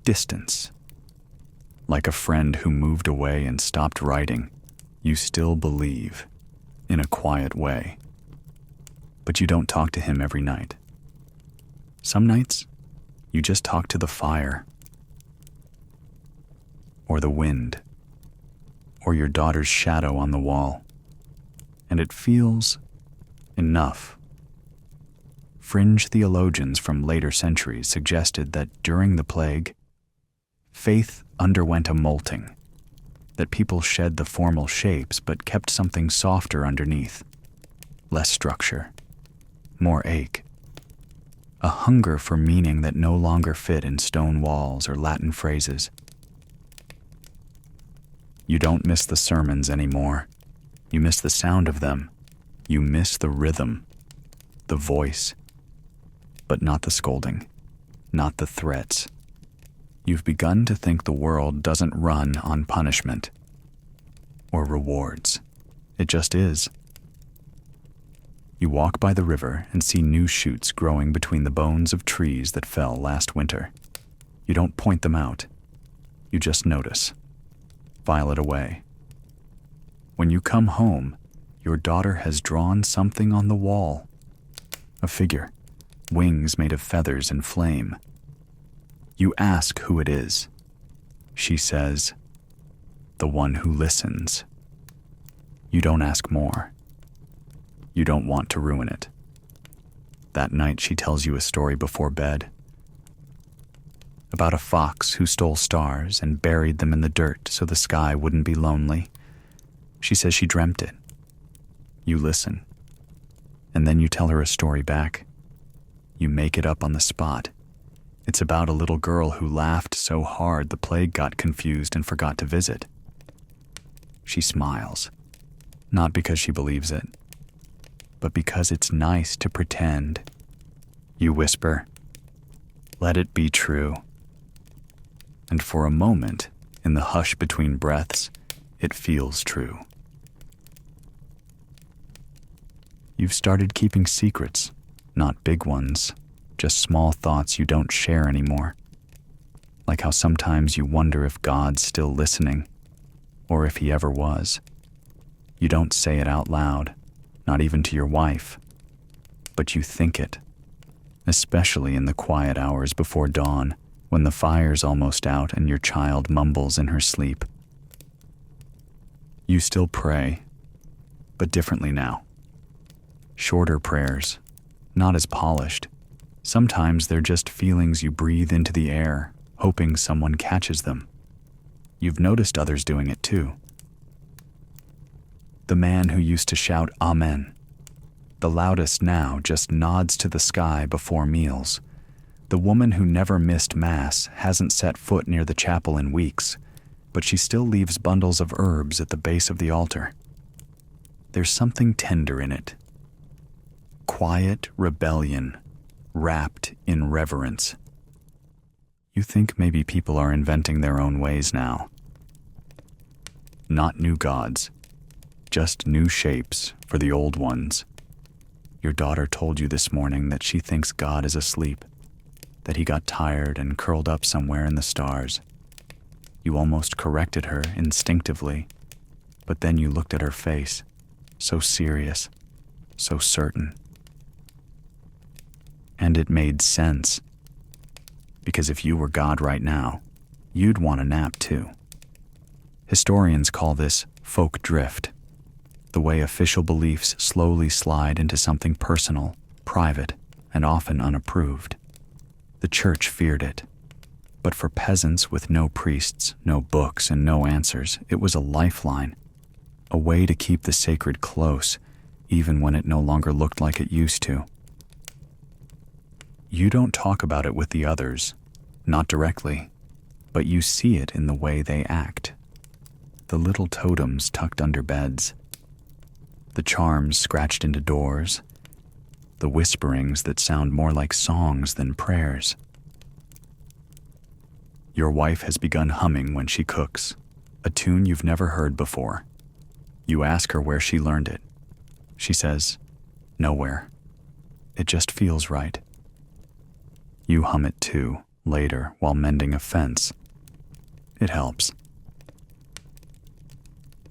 distance. Like a friend who moved away and stopped writing, you still believe, in a quiet way. But you don't talk to him every night. Some nights, you just talk to the fire, or the wind, or your daughter's shadow on the wall, and it feels enough. Fringe theologians from later centuries suggested that during the plague, faith underwent a molting, that people shed the formal shapes but kept something softer underneath, less structure, more ache, a hunger for meaning that no longer fit in stone walls or Latin phrases. You don't miss the sermons anymore. You miss the sound of them. You miss the rhythm, the voice, but not the scolding, not the threats. You've begun to think the world doesn't run on punishment or rewards. It just is. You walk by the river and see new shoots growing between the bones of trees that fell last winter. You don't point them out. You just notice. File it away. When you come home, your daughter has drawn something on the wall. A figure, wings made of feathers and flame. You ask who it is. She says, the one who listens. You don't ask more. You don't want to ruin it. That night she tells you a story before bed. About a fox who stole stars and buried them in the dirt so the sky wouldn't be lonely. She says she dreamt it. You listen, and then you tell her a story back. You make it up on the spot. It's about a little girl who laughed so hard the plague got confused and forgot to visit. She smiles, not because she believes it, but because it's nice to pretend. You whisper, "Let it be true." And for a moment, in the hush between breaths, it feels true. You've started keeping secrets, not big ones, just small thoughts you don't share anymore. Like how sometimes you wonder if God's still listening, or if he ever was. You don't say it out loud, not even to your wife, but you think it, especially in the quiet hours before dawn, when the fire's almost out and your child mumbles in her sleep. You still pray, but differently now. Shorter prayers, not as polished. Sometimes they're just feelings you breathe into the air, hoping someone catches them. You've noticed others doing it too. The man who used to shout Amen, the loudest now, just nods to the sky before meals. The woman who never missed Mass hasn't set foot near the chapel in weeks, but she still leaves bundles of herbs at the base of the altar. There's something tender in it. Quiet rebellion, wrapped in reverence. You think maybe people are inventing their own ways now. Not new gods, just new shapes for the old ones. Your daughter told you this morning that she thinks God is asleep, that he got tired and curled up somewhere in the stars. You almost corrected her instinctively, but then you looked at her face, so serious, so certain. And it made sense, because if you were God right now, you'd want a nap too. Historians call this folk drift, the way official beliefs slowly slide into something personal, private, and often unapproved. The church feared it, but for peasants with no priests, no books, and no answers, it was a lifeline, a way to keep the sacred close, even when it no longer looked like it used to. You don't talk about it with the others, not directly, but you see it in the way they act. The little totems tucked under beds, the charms scratched into doors, the whisperings that sound more like songs than prayers. Your wife has begun humming when she cooks, a tune you've never heard before. You ask her where she learned it. She says, "Nowhere. It just feels right." You hum it too, later, while mending a fence. It helps.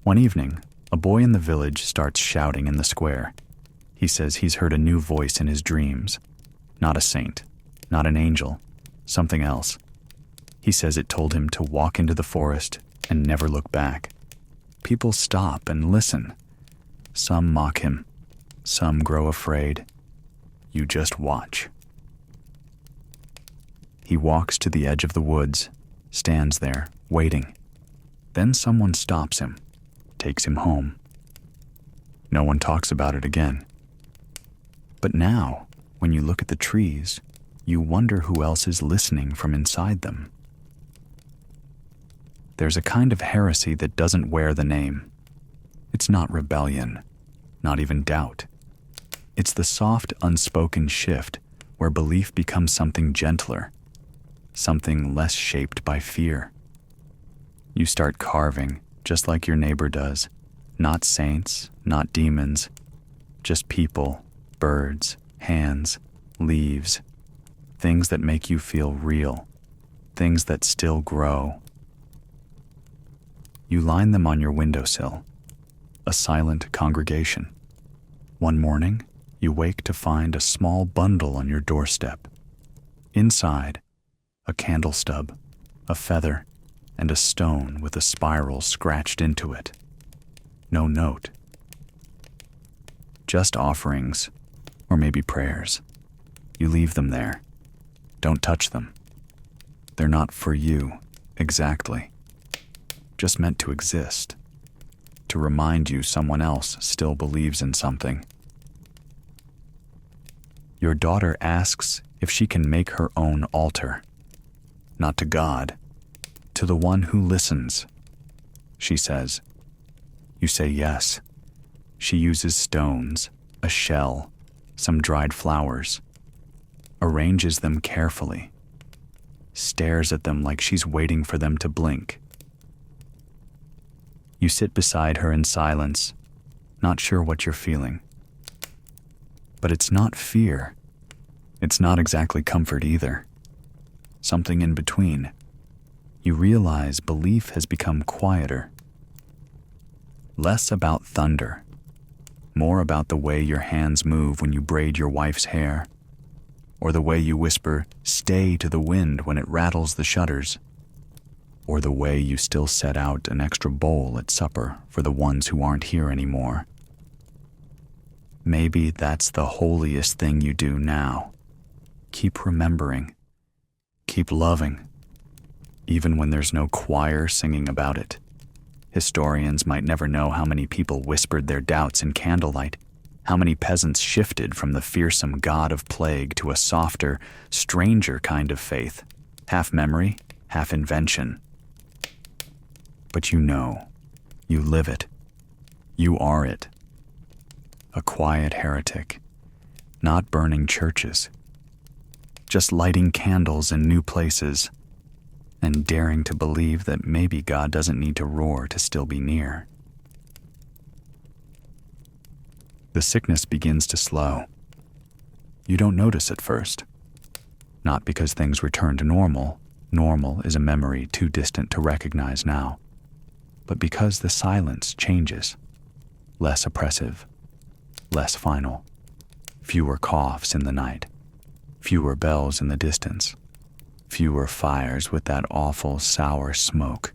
One evening, a boy in the village starts shouting in the square. He says he's heard a new voice in his dreams. Not a saint, not an angel, something else. He says it told him to walk into the forest and never look back. People stop and listen. Some mock him, some grow afraid. You just watch. He walks to the edge of the woods, stands there, waiting. Then someone stops him, takes him home. No one talks about it again. But now, when you look at the trees, you wonder who else is listening from inside them. There's a kind of heresy that doesn't wear the name. It's not rebellion, not even doubt. It's the soft, unspoken shift where belief becomes something gentler, something less shaped by fear. You start carving, just like your neighbor does. Not saints, not demons, just people, birds, hands, leaves, things that make you feel real, things that still grow. You line them on your windowsill, a silent congregation. One morning, you wake to find a small bundle on your doorstep. Inside, a candle stub, a feather, and a stone with a spiral scratched into it. No note. Just offerings, or maybe prayers. You leave them there. Don't touch them. They're not for you, exactly. Just meant to exist. to remind you someone else still believes in something. Your daughter asks if she can make her own altar, not to God, to the one who listens. She says. You say yes. She uses stones, a shell, some dried flowers, arranges them carefully, stares at them like she's waiting for them to blink. You sit beside her in silence, not sure what you're feeling. But it's not fear. It's not exactly comfort either. Something in between. You realize belief has become quieter. Less about thunder, more about the way your hands move when you braid your wife's hair, or the way you whisper, "Stay" to the wind when it rattles the shutters, or the way you still set out an extra bowl at supper for the ones who aren't here anymore. Maybe that's the holiest thing you do now. Keep remembering. Keep loving. Even when there's no choir singing about it. Historians might never know how many people whispered their doubts in candlelight, how many peasants shifted from the fearsome god of plague to a softer, stranger kind of faith, half memory, half invention. But you know, you live it. You are it. A quiet heretic, not burning churches, just lighting candles in new places, and daring to believe that maybe God doesn't need to roar to still be near. The sickness begins to slow. You don't notice at first. Not because things return to normal. Normal is a memory too distant to recognize now. But because the silence changes. Less oppressive. Less final. Fewer coughs in the night. Fewer bells in the distance. Fewer fires with that awful sour smoke.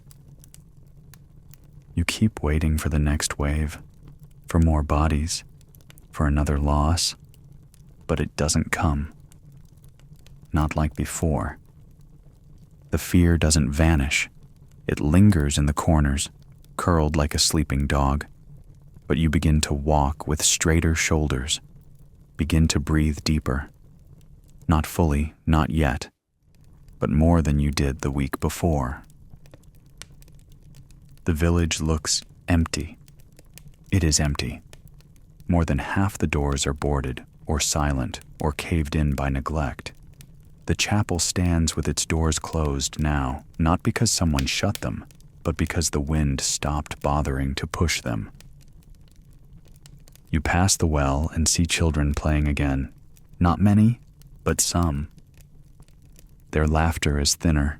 You keep waiting for the next wave, for more bodies, for another loss, but it doesn't come. Not like before. The fear doesn't vanish. It lingers in the corners, curled like a sleeping dog, but you begin to walk with straighter shoulders, begin to breathe deeper. Not fully, not yet, but more than you did the week before. The village looks empty. It is empty. More than half the doors are boarded, or silent, or caved in by neglect. The chapel stands with its doors closed now, not because someone shut them, but because the wind stopped bothering to push them. You pass the well and see children playing again. Not many, but some. Their laughter is thinner,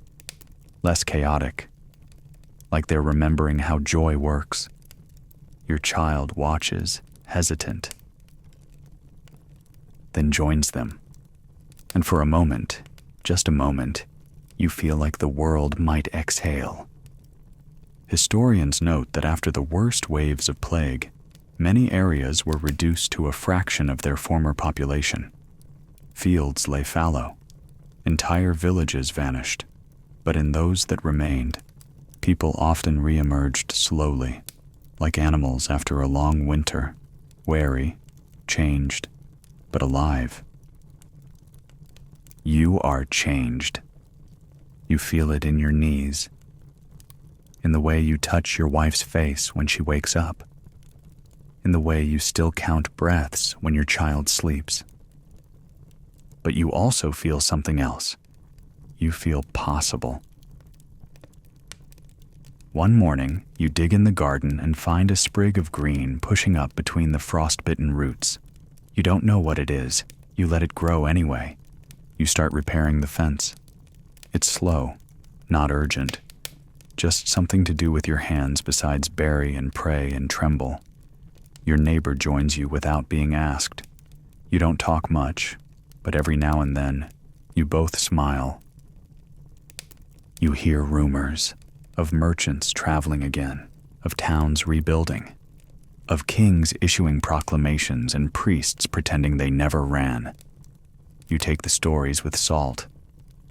less chaotic, like they're remembering how joy works. Your child watches, hesitant, then joins them. And for a moment, just a moment, you feel like the world might exhale. Historians note that after the worst waves of plague, many areas were reduced to a fraction of their former population. Fields lay fallow. Entire villages vanished, but in those that remained, people often re-emerged slowly, like animals after a long winter, wary, changed, but alive. You are changed. You feel it in your knees, in the way you touch your wife's face when she wakes up, in the way you still count breaths when your child sleeps. But you also feel something else. You feel possible. One morning, you dig in the garden and find a sprig of green pushing up between the frost-bitten roots. You don't know what it is. You let it grow anyway. You start repairing the fence. It's slow, not urgent. Just something to do with your hands besides bury and pray and tremble. Your neighbor joins you without being asked. You don't talk much, but every now and then, you both smile. You hear rumors of merchants traveling again, of towns rebuilding, of kings issuing proclamations and priests pretending they never ran. You take the stories with salt,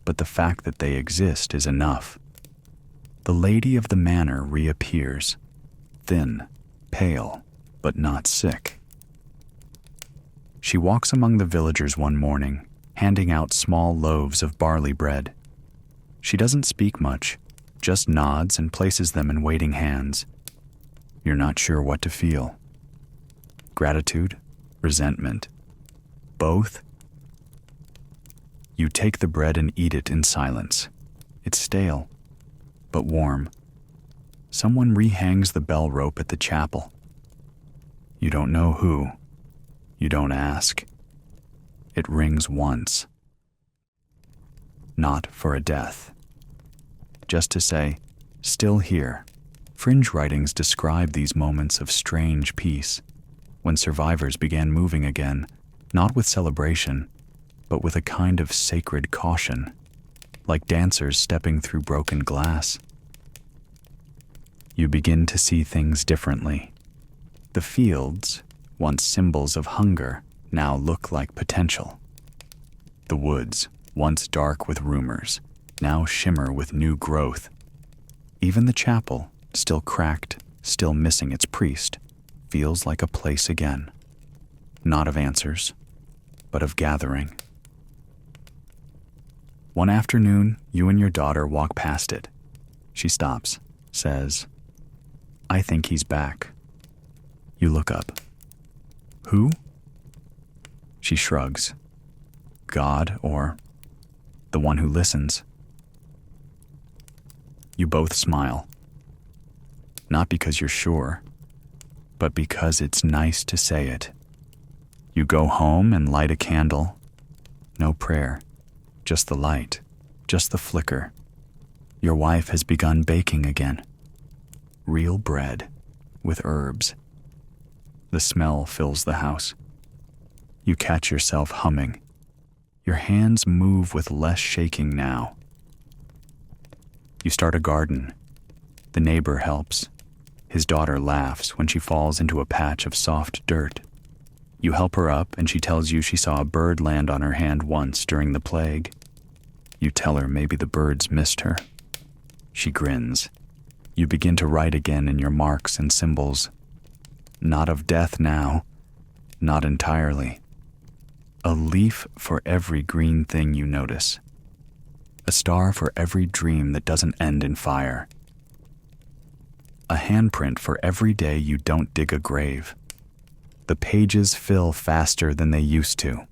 but the fact that they exist is enough. The lady of the manor reappears, thin, pale, but not sick. She walks among the villagers one morning, handing out small loaves of barley bread. She doesn't speak much, just nods and places them in waiting hands. You're not sure what to feel. Gratitude, resentment, both. You take the bread and eat it in silence. It's stale, but warm. Someone rehangs the bell rope at the chapel. You don't know who. You don't ask. It rings once. Not for a death. Just to say, still here. Fringe writings describe these moments of strange peace, when survivors began moving again, not with celebration, but with a kind of sacred caution, like dancers stepping through broken glass. You begin to see things differently. The fields, once symbols of hunger, now look like potential. The woods, once dark with rumors, now shimmer with new growth. Even the chapel, still cracked, still missing its priest, feels like a place again. Not of answers, but of gathering. One afternoon, you and your daughter walk past it. She stops, says, "I think he's back." You look up. "Who?" She shrugs. "God, or the one who listens." You both smile. Not because you're sure, but because it's nice to say it. You go home and light a candle. No prayer, just the light, just the flicker. Your wife has begun baking again. Real bread, with herbs. The smell fills the house. You catch yourself humming. Your hands move with less shaking now. You start a garden. The neighbor helps. His daughter laughs when she falls into a patch of soft dirt. You help her up and she tells you she saw a bird land on her hand once during the plague. You tell her maybe the birds missed her. She grins. You begin to write again in your marks and symbols. Not of death now, not entirely. A leaf for every green thing you notice. A star for every dream that doesn't end in fire. A handprint for every day you don't dig a grave. The pages fill faster than they used to.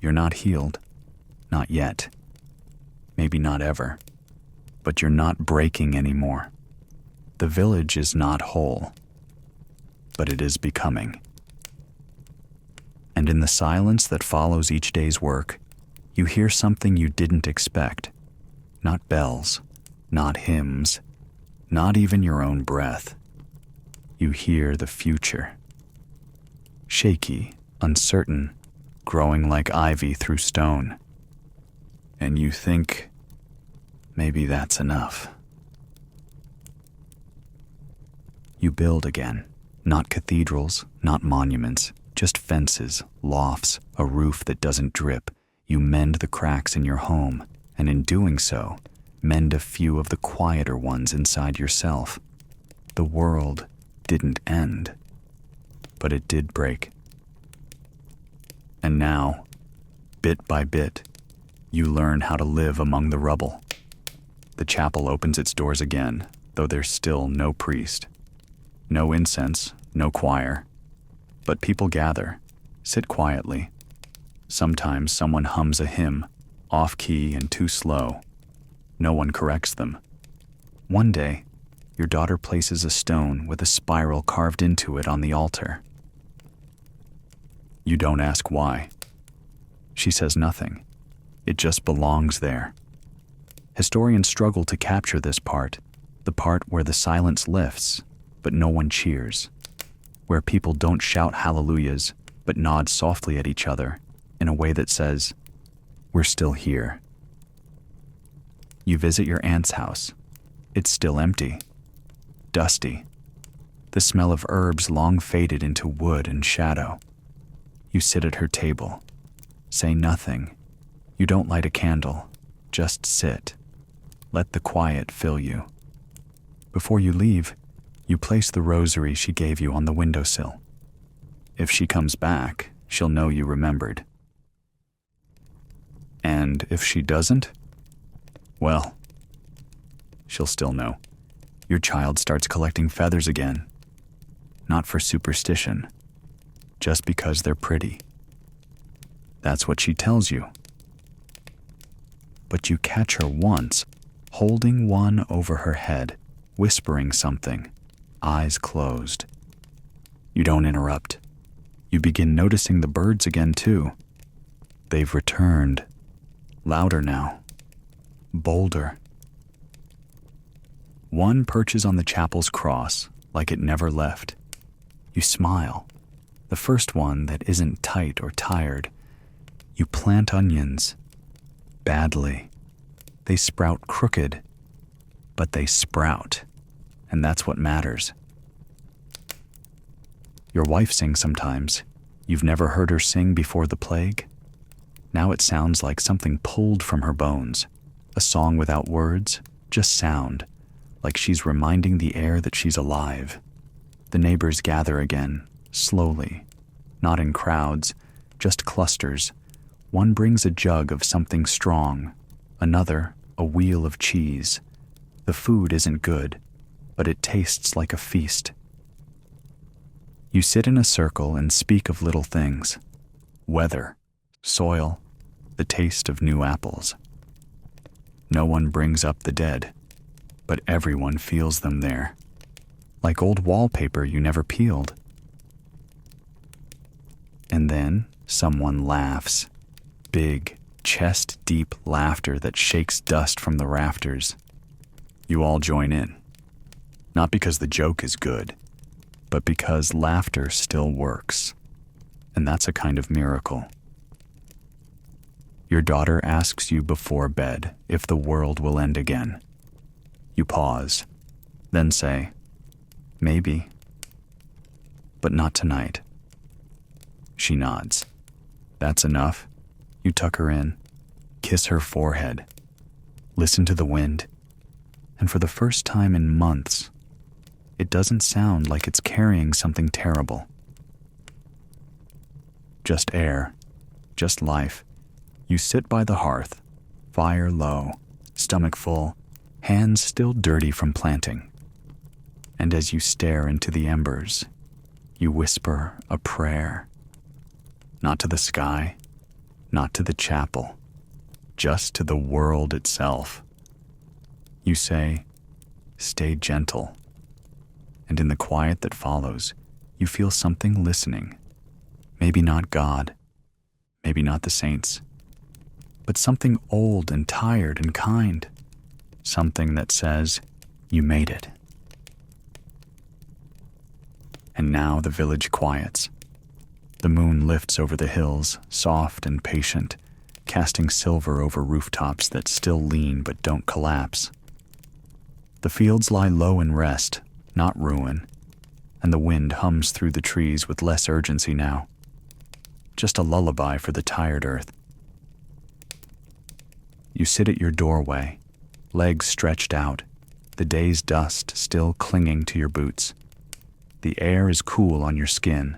You're not healed. Not yet. Maybe not ever. But you're not breaking anymore. The village is not whole. But it is becoming. And in the silence that follows each day's work, you hear something you didn't expect. Not bells, not hymns, not even your own breath. You hear the future. Shaky, uncertain, growing like ivy through stone. And you think, maybe that's enough. You build again. Not cathedrals, not monuments, just fences, lofts, a roof that doesn't drip. You mend the cracks in your home, and in doing so, mend a few of the quieter ones inside yourself. The world didn't end, but it did break. And now, bit by bit, you learn how to live among the rubble. The chapel opens its doors again, though there's still no priest. No incense, no choir. But people gather, sit quietly. Sometimes someone hums a hymn, off-key and too slow. No one corrects them. One day, your daughter places a stone with a spiral carved into it on the altar. You don't ask why. She says nothing. It just belongs there. Historians struggle to capture this part, the part where the silence lifts, but no one cheers, where people don't shout hallelujahs, but nod softly at each other in a way that says, "We're still here." You visit your aunt's house. It's still empty, dusty. The smell of herbs long faded into wood and shadow. You sit at her table, say nothing. You don't light a candle, just sit. Let the quiet fill you. Before you leave, You place the rosary she gave you on the windowsill. If she comes back, she'll know you remembered. And if she doesn't, well, she'll still know. Your child starts collecting feathers again. Not for superstition, just because they're pretty. That's what she tells you. But you catch her once, holding one over her head, whispering something, eyes closed. You don't interrupt. You begin noticing the birds again too. They've returned. Louder now. Bolder. One perches on the chapel's cross like it never left. You smile. The first one that isn't tight or tired. You plant onions. Badly. They sprout crooked. But they sprout. And that's what matters. Your wife sings sometimes. You've never heard her sing before the plague? Now it sounds like something pulled from her bones. A song without words, just sound. Like she's reminding the air that she's alive. The neighbors gather again, slowly. Not in crowds, just clusters. One brings a jug of something strong. Another, a wheel of cheese. The food isn't good, but it tastes like a feast. You sit in a circle and speak of little things. Weather, soil, the taste of new apples. No one brings up the dead, but everyone feels them there, like old wallpaper you never peeled. And then someone laughs, big, chest-deep laughter that shakes dust from the rafters. You all join in, not because the joke is good, but because laughter still works, and that's a kind of miracle. Your daughter asks you before bed if the world will end again. You pause, then say, maybe, but not tonight. She nods. That's enough. You tuck her in, kiss her forehead, listen to the wind, and for the first time in months, it doesn't sound like it's carrying something terrible. Just air, just life. You sit by the hearth, fire low, stomach full, hands still dirty from planting. And as you stare into the embers, you whisper a prayer. Not to the sky, not to the chapel, just to the world itself. You say, stay gentle. And in the quiet that follows, you feel something listening. Maybe not God, maybe not the saints, but something old and tired and kind. Something that says, you made it. And now the village quiets. The moon lifts over the hills, soft and patient, casting silver over rooftops that still lean but don't collapse. The fields lie low in rest, not ruin, and the wind hums through the trees with less urgency now. Just a lullaby for the tired earth. You sit at your doorway, legs stretched out, the day's dust still clinging to your boots. The air is cool on your skin,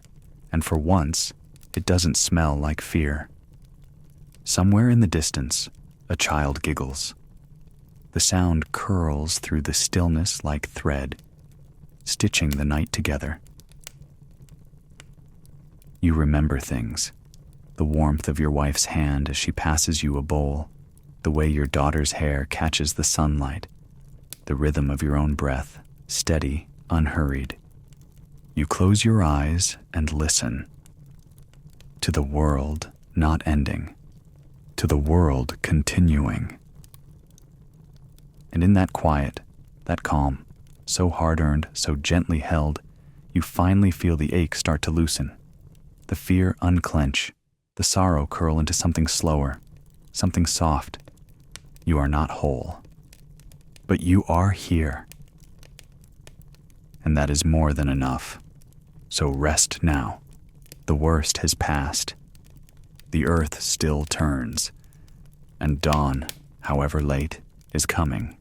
and for once, it doesn't smell like fear. Somewhere in the distance, a child giggles. The sound curls through the stillness like thread, stitching the night together. You remember things, the warmth of your wife's hand as she passes you a bowl, the way your daughter's hair catches the sunlight, the rhythm of your own breath, steady, unhurried. You close your eyes and listen to the world not ending, to the world continuing. And in that quiet, that calm, so hard-earned, so gently held, you finally feel the ache start to loosen, the fear unclench, the sorrow curl into something slower, something soft. You are not whole, but you are here. And that is more than enough. So rest now. The worst has passed. The earth still turns, and dawn, however late, is coming.